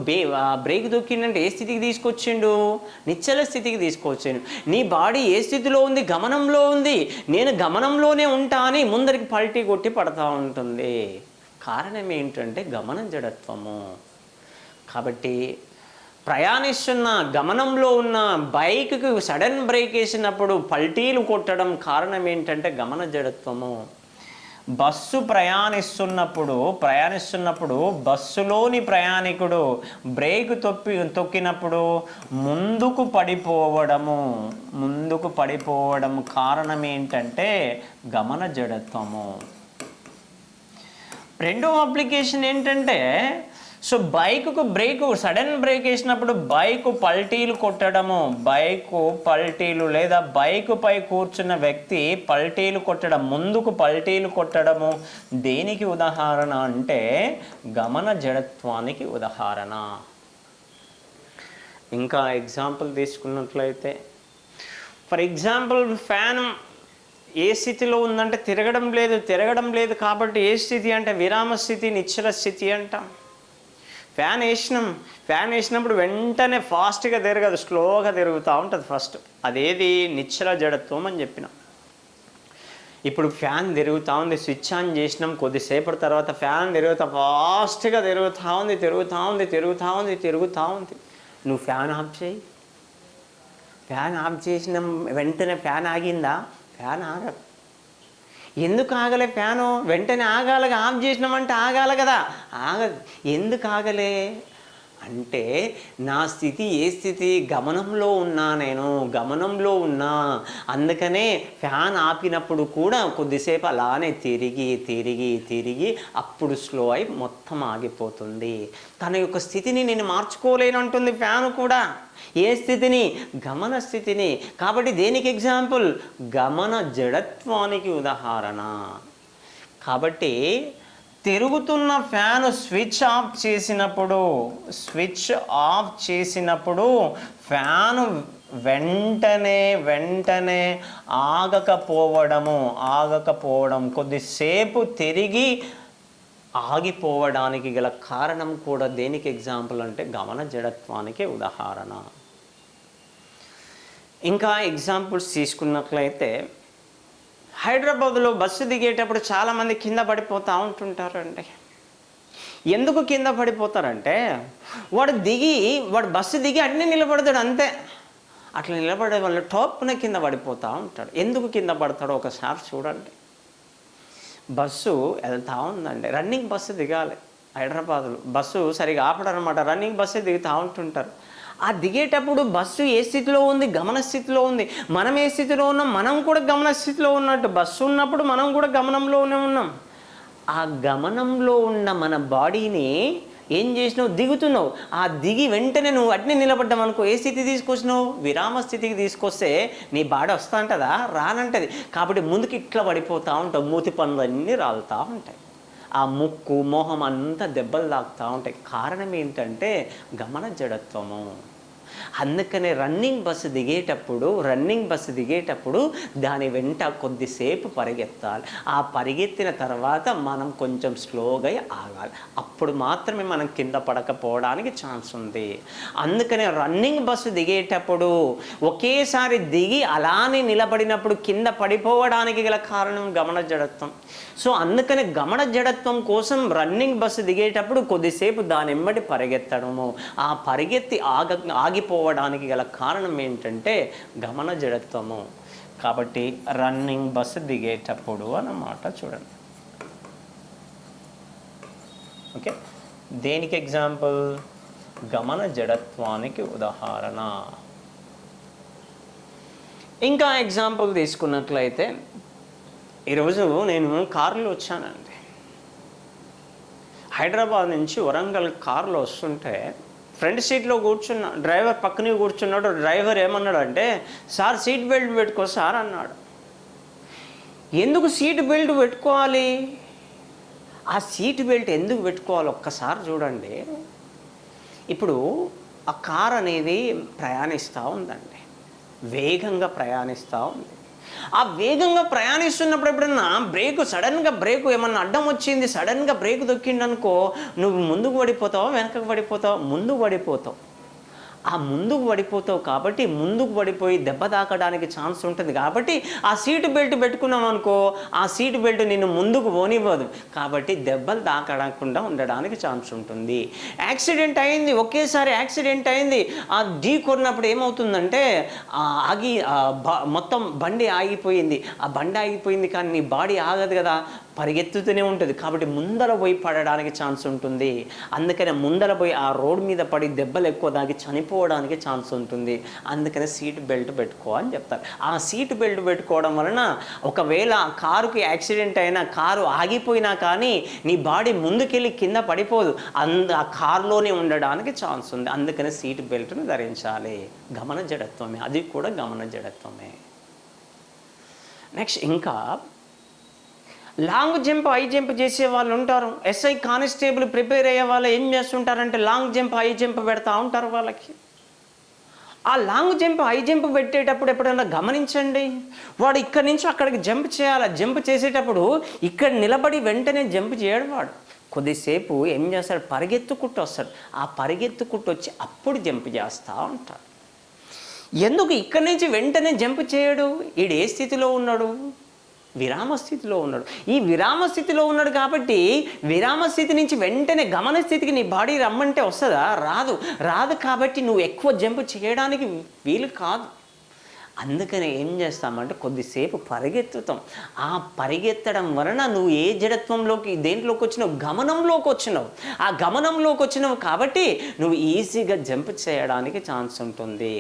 బ్రేక్ తొక్కిందంటే ఏ స్థితికి తీసుకొచ్చిండు? నిశ్చల స్థితికి తీసుకొచ్చిండు. నీ బాడీ ఏ స్థితిలో ఉంది? గమనంలో ఉంది. నేను గమనంలోనే ఉంటా అని ముందరికి పల్టీ కొట్టి పడతా ఉంటుంది. కారణం ఏంటంటే గమన జడత్వము. కాబట్టి ప్రయాణిస్తున్న గమనంలో ఉన్న బైక్కి సడన్ బ్రేక్ వేసినప్పుడు పల్టీలు కొట్టడం కారణం ఏంటంటే గమన జడత్వము. బస్సు ప్రయాణిస్తున్నప్పుడు బస్సులోని ప్రయాణికుడు బ్రేక్ తొక్కినప్పుడు ముందుకు పడిపోవడం కారణం ఏంటంటే గమన జడత్వము. రెండో అప్లికేషన్ ఏంటంటే బైకుకు సడన్ బ్రేక్ వేసినప్పుడు బైకు పల్టీలు కొట్టడము. లేదా బైకుపై కూర్చున్న వ్యక్తి పల్టీలు కొట్టడం, ముందుకు పల్టీలు కొట్టడము దేనికి ఉదాహరణ అంటే గమన జడత్వానికి ఉదాహరణ. ఇంకా ఎగ్జాంపుల్ తీసుకున్నట్లయితే ఫర్ ఎగ్జాంపుల్ ఫ్యాన్ ఏ స్థితిలో ఉందంటే తిరగడం లేదు కాబట్టి ఏ స్థితి అంటే విరామ స్థితి, నిశ్చల స్థితి అంటాం. ఫ్యాన్ వేసినప్పుడు వెంటనే ఫాస్ట్గా తిరగదు, స్లోగా తిరుగుతూ ఉంటుంది ఫస్ట్. అదేది నిశ్చల జడత్వం అని చెప్పినాం. ఇప్పుడు ఫ్యాన్ తిరుగుతూ ఉంది, స్విచ్ ఆన్ చేసినాం, కొద్దిసేపటి తర్వాత ఫ్యాన్ ఫాస్ట్గా తిరుగుతూ ఉంది. నువ్వు ఫ్యాన్ ఆఫ్ చేయి. ఫ్యాన్ ఆఫ్ చేసినాం వెంటనే ఫ్యాన్ ఆగిందా? ఫ్యాన్ ఆగదు. ఎందుకు ఆగలే? ఫ్యాను వెంటనే ఆగాలిగా, ఆఫ్ చేసినామంటే ఆగాలి కదా, ఆగదు. ఎందుకు ఆగలే అంటే నా స్థితి ఏ స్థితి? గమనంలో ఉన్నా. అందుకనే ఫ్యాన్ ఆపినప్పుడు కూడా కొద్దిసేపు అలానే తిరిగి అప్పుడు స్లో అయి మొత్తం ఆగిపోతుంది. తన యొక్క స్థితిని నేను మార్చుకోలేనంటుంది ఫ్యాను కూడా. ఏ స్థితిని? గమన స్థితిని. కాబట్టి దేనికి ఎగ్జాంపుల్? గమన జడత్వానికి ఉదాహరణ. కాబట్టి తిరుగుతున్న ఫ్యాన్ స్విచ్ ఆఫ్ చేసినప్పుడు ఫ్యాను వెంటనే ఆగకపోవడం కొద్దిసేపు తిరిగి ఆగిపోవడానికి గల కారణం కూడా దేనికి ఎగ్జాంపుల్ అంటే గమన జడత్వానికి ఉదాహరణ. ఇంకా ఎగ్జాంపుల్స్ తీసుకున్నట్లయితే హైదరాబాద్లో బస్సు దిగేటప్పుడు చాలామంది కింద పడిపోతూ ఉంటుంటారండి. ఎందుకు కింద పడిపోతారంటే వాడు బస్సు దిగి అన్నీ నిలబడతాడు అంతే. అట్లా నిలబడే వాళ్ళు టాప్న కింద పడిపోతూ ఉంటాడు. ఎందుకు కింద పడతాడో ఒకసారి చూడండి. బస్సు వెళ్తూ ఉందండి, రన్నింగ్ బస్సు దిగాలి. హైదరాబాద్లో బస్సు సరిగా ఆపడనమాట, రన్నింగ్ బస్సు దిగుతూ ఉంటుంటారు. ఆ దిగేటప్పుడు బస్సు ఏ స్థితిలో ఉంది? గమన స్థితిలో ఉంది. మనం ఏ స్థితిలో ఉన్నాం? మనం కూడా గమన స్థితిలో ఉన్నట్టు. బస్సు ఉన్నప్పుడు మనం కూడా గమనంలోనే ఉన్నాం. ఆ గమనంలో ఉన్న మన బాడీని ఏం చేసినావు? దిగుతున్నావు. ఆ దిగి వెంటనే నువ్వు అట్నే నిలబడ్డావు అనుకో, ఏ స్థితి తీసుకొచ్చినావు? విరామ స్థితికి తీసుకొస్తే నీ బాడీ వస్తూ ఉంటుందా? రానంటది. కాబట్టి ముందుకు ఇట్లా పడిపోతూ ఉంటావు, మూతి పనులన్నీ రాలుతూ ఉంటాయి, ఆ ముక్కు మోహం అంతా దెబ్బలు తాకుతూ ఉంటాయి. కారణం ఏంటంటే గమన జడత్వము. అందుకనే రన్నింగ్ బస్సు దిగేటప్పుడు దాని వెంట కొద్దిసేపు పరిగెత్తాలి. ఆ పరిగెత్తిన తర్వాత మనం కొంచెం స్లోగా ఆగాలి. అప్పుడు మాత్రమే మనం కింద పడకపోవడానికి ఛాన్స్ ఉంది. అందుకనే రన్నింగ్ బస్సు దిగేటప్పుడు ఒకేసారి దిగి అలానే నిలబడినప్పుడు కింద పడిపోవడానికి గల కారణం గమన జడత్వం. సో అందుకని గమన జడత్వం కోసం రన్నింగ్ బస్సు దిగేటప్పుడు కొద్దిసేపు దాని వెంబడి పరిగెత్తడము, ఆ పరిగెత్తి ఆగిపోవడానికి గల కారణం ఏంటంటే గమన జడత్వము. కాబట్టి రన్నింగ్ బస్సు దిగేటప్పుడు అన్నమాట. చూడండి, ఓకే. దేనికి ఎగ్జాంపుల్? గమన జడత్వానికి ఉదాహరణ. ఇంకా ఎగ్జాంపుల్ తీసుకున్నట్లయితే ఈరోజు నేను కారులో వచ్చానండి. హైదరాబాద్ నుంచి వరంగల్ కారులో వస్తుంటే ఫ్రంట్ సీట్లో కూర్చున్నా, డ్రైవర్ పక్కనే కూర్చున్నాడు. డ్రైవర్ ఏమన్నాడు అంటే, సార్ సీట్ బెల్ట్ పెట్టుకో సార్ అన్నాడు. ఎందుకు సీట్ బెల్ట్ పెట్టుకోవాలి? ఆ సీట్ బెల్ట్ ఎందుకు పెట్టుకోవాలి ఒక్కసారి చూడండి. ఇప్పుడు ఆ కార్ అనేది ప్రయాణిస్తూ ఉందండి. వేగంగా ప్రయాణిస్తూ ఉంది. ఆ వేగంగా ప్రయాణిస్తున్నప్పుడు ఎప్పుడన్నా సడన్గా బ్రేకు ఏమన్నా అడ్డం వచ్చింది, సడన్గా బ్రేక్ దొక్కిండనుకో, నువ్వు ముందుకు పడిపోతావా, వెనకకు పడిపోతావా? ముందుకు పడిపోతావు. ఆ ముందుకు పడిపోతావు కాబట్టి ముందుకు పడిపోయి దెబ్బ తాకడానికి ఛాన్స్ ఉంటుంది. కాబట్టి ఆ సీటు బెల్ట్ పెట్టుకున్నాం అనుకో, ఆ సీటు బెల్ట్ నిన్ను ముందుకు పోనివ్వదు. కాబట్టి దెబ్బలు తాకకుండా ఉండడానికి ఛాన్స్ ఉంటుంది. యాక్సిడెంట్ అయింది, ఒకేసారి యాక్సిడెంట్ అయింది. ఆ ఢీ కొన్నప్పుడు ఏమవుతుందంటే ఆగి మొత్తం బండి ఆగిపోయింది. ఆ బండి ఆగిపోయింది కానీ నీ బాడీ ఆగదు కదా, పరిగెత్తుతూనే ఉంటుంది. కాబట్టి ముందర పోయి పడడానికి ఛాన్స్ ఉంటుంది. అందుకనే ముందర పోయి ఆ రోడ్ మీద పడి దెబ్బలు ఎక్కువ దాకి చనిపోవడానికి ఛాన్స్ ఉంటుంది. అందుకనే సీట్ బెల్ట్ పెట్టుకో అని చెప్తారు. ఆ సీట్ బెల్ట్ పెట్టుకోవడం వలన ఒకవేళ కారుకి యాక్సిడెంట్ అయినా, కారు ఆగిపోయినా కానీ నీ బాడీ ముందుకెళ్ళి కింద పడిపోదు, ఆ కారులోనే ఉండడానికి ఛాన్స్ ఉంది. అందుకనే సీట్ బెల్ట్ను ధరించాలి. గమన జడత్వమే, అది కూడా గమన జడత్వమే. నెక్స్ట్ ఇంకా లాంగ్ జంప్, హై జంప్ చేసే వాళ్ళు ఉంటారు. ఎస్ఐ కానిస్టేబుల్ ప్రిపేర్ అయ్యే వాళ్ళు ఏం చేస్తుంటారంటే లాంగ్ జంప్, హై జంప్ పెడతా ఉంటారు వాళ్ళకి. ఆ లాంగ్ జంప్, హై జంప్ పెట్టేటప్పుడు ఎప్పుడైనా గమనించండి, వాడు ఇక్కడి నుంచి అక్కడికి జంప్ చేయాలి. జంప్ చేసేటప్పుడు ఇక్కడ నిలబడి వెంటనే జంప్ చేయడు. వాడు కొద్దిసేపు ఏం చేస్తాడు, పరిగెత్తుకుంటూ వస్తాడు. ఆ పరిగెత్తుకుంటూ వచ్చి అప్పుడు జంప్ చేస్తూ ఉంటాడు. ఎందుకు ఇక్కడి నుంచి వెంటనే జంప్ చేయడు? ఈడు ఏ స్థితిలో ఉన్నాడు? విరామ స్థితిలో ఉన్నాడు. ఈ విరామ స్థితిలో ఉన్నాడు కాబట్టి విరామ స్థితి నుంచి వెంటనే గమన స్థితికి నీ బాడీ రమ్మంటే వస్తుందా? రాదు. కాబట్టి నువ్వు ఎక్కువ జంప్ చేయడానికి వీలు కాదు. అందుకని ఏం చేస్తామంటే కొద్దిసేపు పరిగెత్తుతాం. ఆ పరిగెత్తడం వలన నువ్వు ఏ జడత్వంలోకి, దేంట్లోకి వచ్చినావు? గమనంలోకి వచ్చినావు. ఆ గమనంలోకి వచ్చినావు కాబట్టి నువ్వు ఈజీగా జంప్ చేయడానికి ఛాన్స్ ఉంటుంది.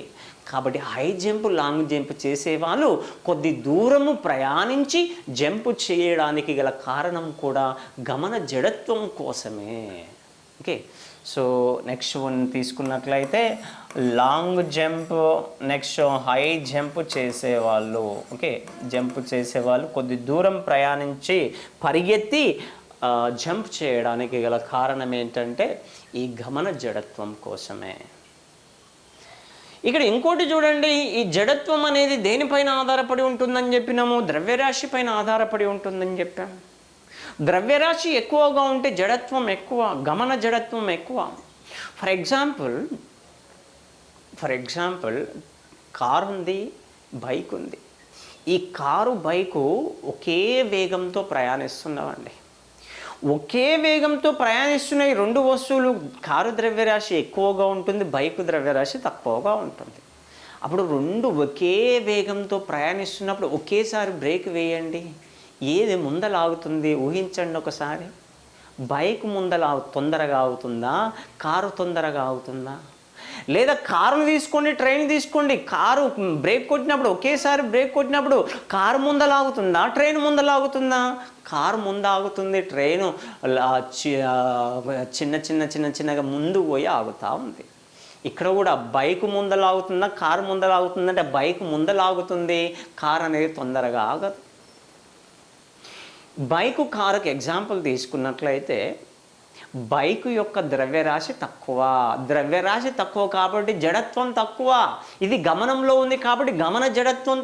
కాబట్టి హై జంప్, లాంగ్ జంప్ చేసేవాళ్ళు కొద్ది దూరము ప్రయాణించి జంప్ చేయడానికి గల కారణం కూడా గమన జడత్వం కోసమే. ఓకే, సో నెక్స్ట్ వన్ తీసుకున్నట్లయితే long jump, next high jump చేసేవాళ్ళు. ఓకే, జంప్ చేసేవాళ్ళు కొద్ది దూరం ప్రయాణించి పరిగెత్తి జంప్ చేయడానికి గల కారణం ఏంటంటే ఈ గమన జడత్వం కోసమే. ఇక్కడ ఇంకోటి చూడండి, ఈ జడత్వం అనేది దేనిపైన ఆధారపడి ఉంటుందని చెప్పినాము? ద్రవ్యరాశి పైన ఆధారపడి ఉంటుందని చెప్పాము. ద్రవ్యరాశి ఎక్కువగా ఉంటే జడత్వం ఎక్కువ, గమన జడత్వం ఎక్కువ. ఫర్ ఎగ్జాంపుల్ కారు ఉంది, బైక్ ఉంది. ఈ కారు, బైకు ఒకే వేగంతో ప్రయాణిస్తున్నామండి. ఒకే వేగంతో ప్రయాణిస్తున్న ఈ రెండు వస్తువులు, కారు ద్రవ్యరాశి ఎక్కువగా ఉంటుంది, బైకు ద్రవ్యరాశి తక్కువగా ఉంటుంది. అప్పుడు రెండు ఒకే వేగంతో ప్రయాణిస్తున్నప్పుడు ఒకేసారి బ్రేక్ వేయండి, ఏది ముందలాగుతుంది ఊహించండి ఒకసారి. బైక్ తొందరగా ఆగుతుందా, కారు తొందరగా ఆగుతుందా? లేదా కారుని తీసుకోండి, ట్రైన్ తీసుకోండి. కారు బ్రేక్ కొట్టినప్పుడు, ఒకేసారి బ్రేక్ కొట్టినప్పుడు కారు ముందలాగుతుందా, ట్రైన్ ముందలాగుతుందా? కారు ముందాగుతుంది, ట్రైను చిన్నగా ముందుకు పోయి ఆగుతూ ఉంది. ఇక్కడ కూడా బైక్ ముందలాగుతుందా, కారు ముందలాగుతుందంటే బైక్ ముందలాగుతుంది, కారు అనేది తొందరగా ఆగదు. బైకు, కారుకి ఎగ్జాంపుల్ తీసుకున్నట్లయితే బైక్ యొక్క ద్రవ్యరాశి తక్కువ కాబట్టి జడత్వం తక్కువ. ఇది గమనంలో ఉంది కాబట్టి గమన జడత్వం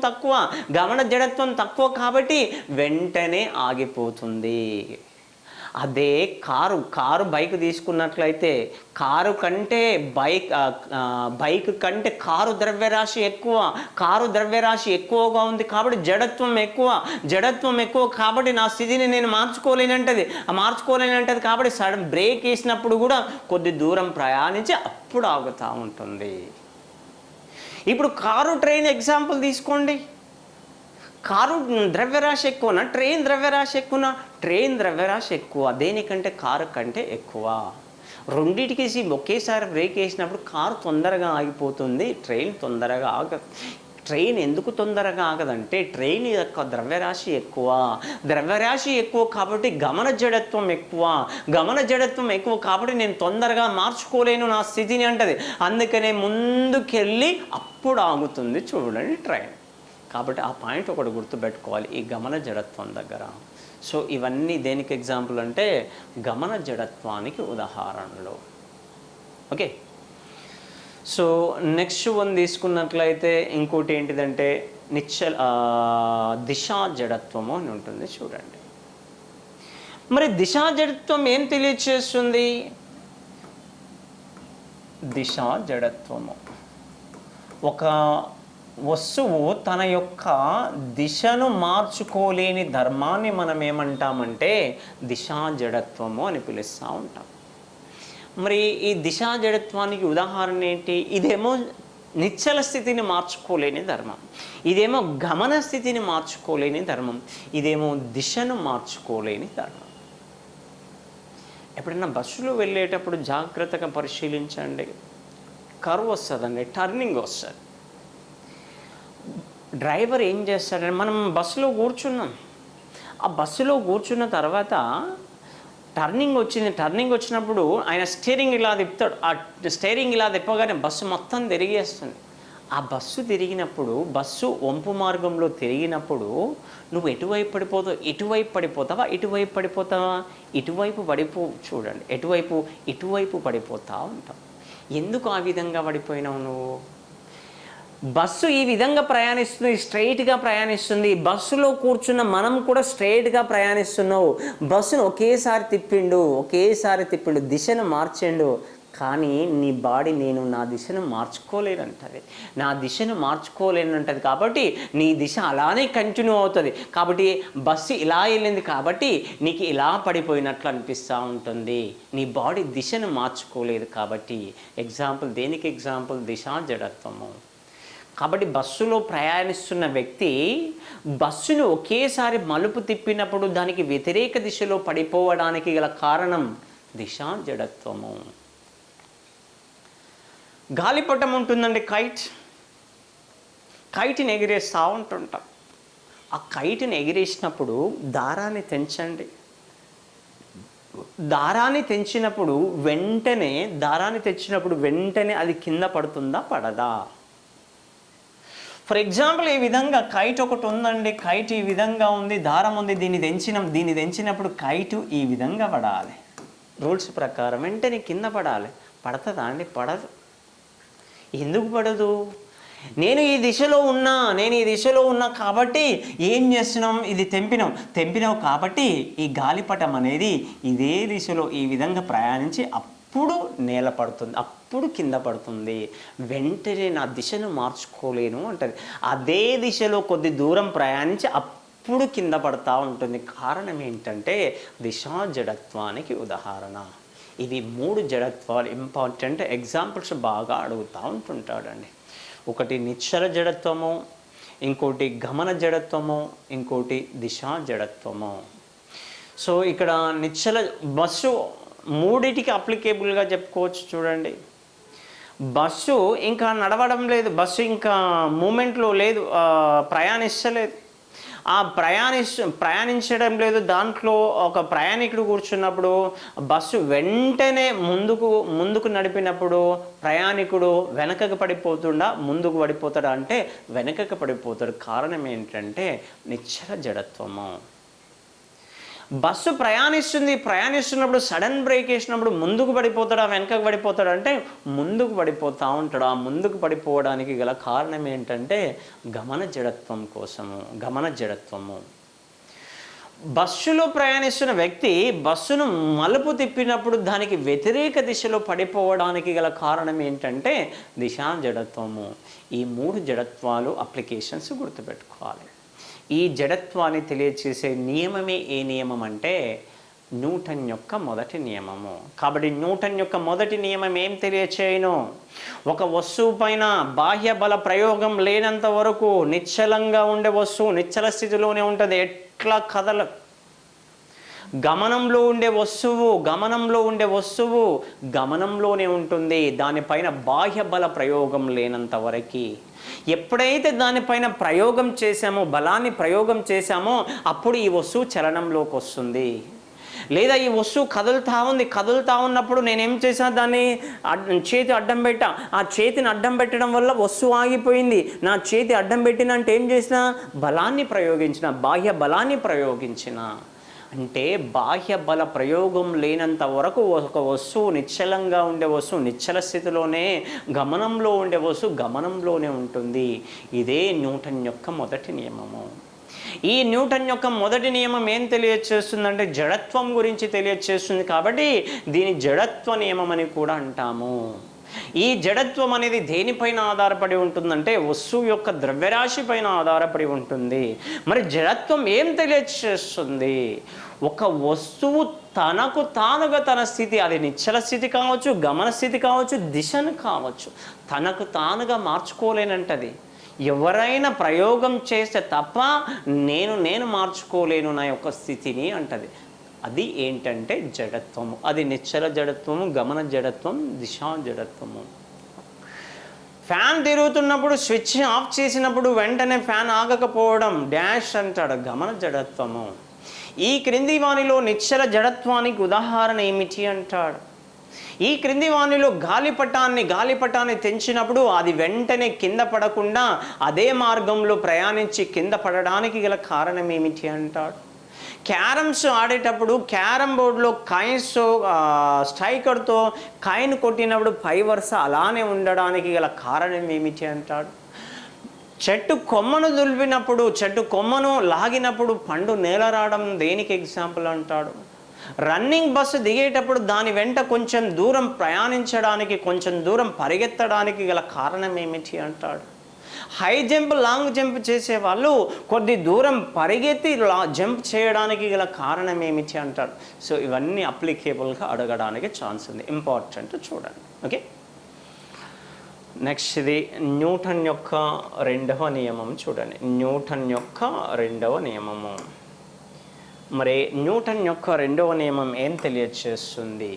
తక్కువ కాబట్టి వెంటనే ఆగిపోతుంది. అదే కారు బైక్ తీసుకున్నట్లయితే బైక్ కంటే కారు ద్రవ్యరాశి ఎక్కువగా ఉంది కాబట్టి జడత్వం ఎక్కువ కాబట్టి నా స్థితిని నేను మార్చుకోలేనంటది కాబట్టి సడన్ బ్రేక్ వేసినప్పుడు కూడా కొద్ది దూరం ప్రయాణించి అప్పుడు ఆగుతూ ఉంటుంది. ఇప్పుడు కారు, ట్రైన్ ఎగ్జాంపుల్ తీసుకోండి. కారు ద్రవ్యరాశి ఎక్కువనా, ట్రైన్ ద్రవ్యరాశి ఎక్కువనా? ట్రైన్ ద్రవ్యరాశి ఎక్కువ. దేనికంటే కారు కంటే ఎక్కువ. రెండింటికి ఒకేసారి బ్రేక్ వేసినప్పుడు కారు తొందరగా ఆగిపోతుంది, ట్రైన్ తొందరగా ఆగదు. ట్రైన్ ఎందుకు తొందరగా ఆగదంటే ట్రైన్ యొక్క ద్రవ్యరాశి ఎక్కువ కాబట్టి గమన జడత్వం ఎక్కువ కాబట్టి నేను తొందరగా మార్చుకోలేను నా స్థితిని అంటది. అందుకనే ముందుకెళ్ళి అప్పుడు ఆగుతుంది చూడండి ట్రైన్. కాబట్టి ఆ పాయింట్ ఒకటి గుర్తుపెట్టుకోవాలి ఈ గమన జడత్వం దగ్గర. సో ఇవన్నీ దేనికి ఎగ్జాంపుల్ అంటే గమన జడత్వానికి ఉదాహరణలు. ఓకే, సో నెక్స్ట్ వన్ తీసుకున్నట్లయితే ఇంకోటి ఏంటిదంటే దిశా జడత్వము అని ఉంటుంది చూడండి. మరి దిశా జడత్వం ఏం తెలియచేస్తుంది? దిశా జడత్వము ఒక వస్తువు తన యొక్క దిశను మార్చుకోలేని ధర్మాన్ని మనం ఏమంటామంటే దిశా జడత్వము అని పిలుస్తూ ఉంటాం. మరి ఈ దిశా జడత్వానికి ఉదాహరణ ఏంటి? ఇదేమో నిశ్చల స్థితిని మార్చుకోలేని ధర్మం, ఇదేమో గమన స్థితిని మార్చుకోలేని ధర్మం, ఇదేమో దిశను మార్చుకోలేని ధర్మం. ఎప్పుడైనా బస్సులో వెళ్ళేటప్పుడు జాగ్రత్తగా పరిశీలించండి. కర్వ్ వస్తుందండి, టర్నింగ్ వస్తుంది. డ్రైవర్ ఏం చేస్తాడంటే, మనం బస్సులో కూర్చున్నాం, ఆ బస్సులో కూర్చున్న తర్వాత టర్నింగ్ వచ్చినప్పుడు ఆయన స్టీరింగ్ ఇలా తిప్పుతాడు. ఆ స్టీరింగ్ ఇలా తిప్పగానే బస్సు మొత్తం తిరిగేస్తుంది. ఆ బస్సు తిరిగినప్పుడు, బస్సు వంపు మార్గంలో తిరిగినప్పుడు నువ్వు ఎటువైపు పడిపోతావు? ఇటువైపు పడిపోతావా, ఇటువైపు పడిపోతావా? ఇటువైపు చూడండి, ఇటువైపు పడిపోతా ఉంటావు. ఎందుకు ఆ విధంగా పడిపోయినావు నువ్వు? బస్సు ఈ విధంగా ప్రయాణిస్తుంది, స్ట్రైట్గా ప్రయాణిస్తుంది. బస్సులో కూర్చున్న మనం కూడా స్ట్రైట్గా ప్రయాణిస్తున్నావు. బస్సును ఒకేసారి తిప్పిండు, దిశను మార్చిండు. కానీ నీ బాడీ నేను నా దిశను మార్చుకోలేనంటది, కాబట్టి నీ దిశ అలానే కంటిన్యూ అవుతుంది. కాబట్టి బస్సు ఇలా వెళ్ళింది కాబట్టి నీకు ఇలా పడిపోయినట్లు అనిపిస్తూ ఉంటుంది. నీ బాడీ దిశను మార్చుకోలేదు కాబట్టి. దేనికి ఎగ్జాంపుల్? దిశా జడత్వము. కాబట్టి బస్సులో ప్రయాణిస్తున్న వ్యక్తి బస్సును ఒకేసారి మలుపు తిప్పినప్పుడు దానికి వ్యతిరేక దిశలో పడిపోవడానికి గల కారణం దిశా జడత్వము. గాలిపటం ఉంటుందండి, కైట్ని ఎగిరేస్తూ ఉంటుంటాం. ఆ కైట్ని ఎగిరేసినప్పుడు దారాన్ని తెంచండి. దారాన్ని తెంచినప్పుడు వెంటనే అది కింద పడుతుందా, పడదా? ఫర్ ఎగ్జాంపుల్, ఈ విధంగా కైట్ ఒకటి ఉందండి, కైట్ ఈ విధంగా ఉంది, దారం ఉంది, దీన్ని తెంచినప్పుడు కైటు ఈ విధంగా పడాలి. రూల్స్ ప్రకారం వెంటనే కింద పడాలి. పడుతుందా అండి? పడదు. ఎందుకు పడదు? నేను ఈ దిశలో ఉన్నా కాబట్టి ఏం చేస్తున్నాం? ఇది తెంపినావు కాబట్టి ఈ గాలిపటం అనేది ఇదే దిశలో ఈ విధంగా ప్రయాణించి అప్పుడు నేల పడుతుంది, అప్పుడు కింద పడుతుంది. వెంటనే నా దిశను మార్చుకోలేను అంటది. అదే దిశలో కొద్ది దూరం ప్రయాణించి అప్పుడు కింద పడతా ఉంటుంది. కారణం ఏంటంటే దిశా జడత్వానికి ఉదాహరణ. ఇవి 3 జడత్వాలు ఇంపార్టెంట్ ఎగ్జాంపుల్స్ బాగా అడుగుతూ ఉంటుంటాడండి. ఒకటి నిశ్చల జడత్వము, ఇంకోటి గమన జడత్వము, ఇంకోటి దిశా జడత్వము. సో ఇక్కడ బస్సు 3టికి అప్లికేబుల్గా చెప్పుకోవచ్చు. చూడండి, బస్సు ఇంకా నడవడం లేదు, బస్సు ఇంకా మూమెంట్లో లేదు, ప్రయాణించలేదు. ఆ ప్రయాణించడం లేదు. దాంట్లో ఒక ప్రయాణికుడు కూర్చున్నప్పుడు బస్సు వెంటనే ముందుకు నడిపినప్పుడు ప్రయాణికుడు వెనకకు పడిపోతుండా, ముందుకు పడిపోతాడా అంటే వెనకకు పడిపోతాడు. కారణం ఏంటంటే నిశ్చల జడత్వము. బస్సు ప్రయాణిస్తున్నప్పుడు సడన్ బ్రేక్ వేసినప్పుడు ముందుకు పడిపోతాడా, వెనకకు పడిపోతాడా అంటే ముందుకు పడిపోతూ ఉంటాడు. ఆ ముందుకు పడిపోవడానికి గల కారణం ఏంటంటే గమన జడత్వము. బస్సులో ప్రయాణిస్తున్న వ్యక్తి బస్సును మలుపు తిప్పినప్పుడు దానికి వ్యతిరేక దిశలో పడిపోవడానికి గల కారణం ఏంటంటే దిశా జడత్వము. ఈ 3 జడత్వాలు అప్లికేషన్స్ గుర్తుపెట్టుకోవాలి. ఈ జడత్వాన్ని తెలియచేసే నియమమే ఏ నియమం అంటే న్యూటన్ యొక్క మొదటి నియమము. కాబట్టి న్యూటన్ యొక్క మొదటి నియమం ఏం తెలియచేయను? ఒక వస్తువు పైన బాహ్య బల ప్రయోగం లేనంత వరకు నిశ్చలంగా ఉండే వస్తువు నిశ్చల స్థితిలోనే ఉంటుంది, ఎట్లా కదల. గమనంలో ఉండే వస్తువు గమనంలోనే ఉంటుంది, దానిపైన బాహ్య బల ప్రయోగం లేనంత వరకు. ఎప్పుడైతే దానిపైన బలాన్ని ప్రయోగం చేశామో అప్పుడు ఈ వస్తువు చలనంలోకి వస్తుంది. లేదా ఈ వస్తువు కదులుతా ఉన్నప్పుడు నేనేం చేశాను? దాన్ని చేతి అడ్డం పెట్టా. ఆ చేతిని అడ్డం పెట్టడం వల్ల వస్తువు ఆగిపోయింది. నా చేతి అడ్డం పెట్టినంటే ఏం చేసిన? బాహ్య బలాన్ని ప్రయోగించిన. అంటే బాహ్య బల ప్రయోగం లేనంత వరకు ఒక వస్తువు నిశ్చలంగా ఉండే వస్తువు నిశ్చల స్థితిలోనే, గమనంలో ఉండే వస్తువు గమనంలోనే ఉంటుంది. ఇదే న్యూటన్ యొక్క మొదటి నియమము. ఈ న్యూటన్ యొక్క మొదటి నియమం ఏం తెలియచేస్తుందంటే జడత్వం గురించి తెలియచేస్తుంది. కాబట్టి దీని జడత్వ నియమం అని కూడా అంటాము. ఈ జడత్వం అనేది దేనిపైన ఆధారపడి ఉంటుందంటే వస్తువు యొక్క ద్రవ్యరాశి పైన ఆధారపడి ఉంటుంది. మరి జడత్వం ఏం తెలియచేస్తుంది? ఒక వస్తువు తనకు తానుగా తన స్థితి, అది నిశ్చల స్థితి కావచ్చు, గమన స్థితి కావచ్చు, దిశను కావచ్చు, తనకు తానుగా మార్చుకోలేనంటది. ఎవరైనా ప్రయోగం చేస్తే తప్ప నేను మార్చుకోలేను నా యొక్క స్థితిని అంటది. అది ఏంటంటే జడత్వము. అది నిశ్చల జడత్వము, గమన జడత్వం, దిశా జడత్వము. ఫ్యాన్ తిరుగుతున్నప్పుడు స్విచ్ ఆఫ్ చేసినప్పుడు వెంటనే ఫ్యాన్ ఆగకపోవడం డాష్ అంటాడు, గమన జడత్వము. ఈ క్రింది వానిలో నిశ్చల జడత్వానికి ఉదాహరణ ఏమిటి అంటాడు. ఈ క్రింది వానిలో గాలిపటాన్ని తెంచినప్పుడు అది వెంటనే కింద పడకుండా అదే మార్గంలో ప్రయాణించి కింద పడడానికి గల కారణం ఏమిటి అంటాడు. క్యారమ్స్ ఆడేటప్పుడు క్యారమ్ బోర్డులో కాయిన్స్ స్ట్రైకర్తో కాయిన్ కొట్టినప్పుడు పై వరుస అలానే ఉండడానికి గల కారణం ఏమిటి అంటాడు. చెట్టు కొమ్మను దులిపినప్పుడు, చెట్టు కొమ్మను లాగినప్పుడు పండు నేల రావడం దేనికి ఎగ్జాంపుల్ అంటాడు. రన్నింగ్ బస్సు దిగేటప్పుడు దాని వెంట కొంచెం దూరం ప్రయాణించడానికి, కొంచెం దూరం పరిగెత్తడానికి గల కారణం ఏమిటి అంటాడు. హై జంప్, లాంగ్ జంప్ చేసే వాళ్ళు కొద్ది దూరం పరిగెత్తి జంప్ చేయడానికి గల కారణం ఏమిటి అంటాడు. సో ఇవన్నీ అప్లికేబుల్గా అడగడానికి ఛాన్స్ ఉంది. ఇంపార్టెంట్ చూడండి. ఓకే, నెక్స్ట్ ఇది న్యూటన్ యొక్క రెండవ నియమం చూడండి. న్యూటన్ యొక్క రెండవ నియమము. మరి న్యూటన్ యొక్క రెండవ నియమం ఏం తెలియచేస్తుంది?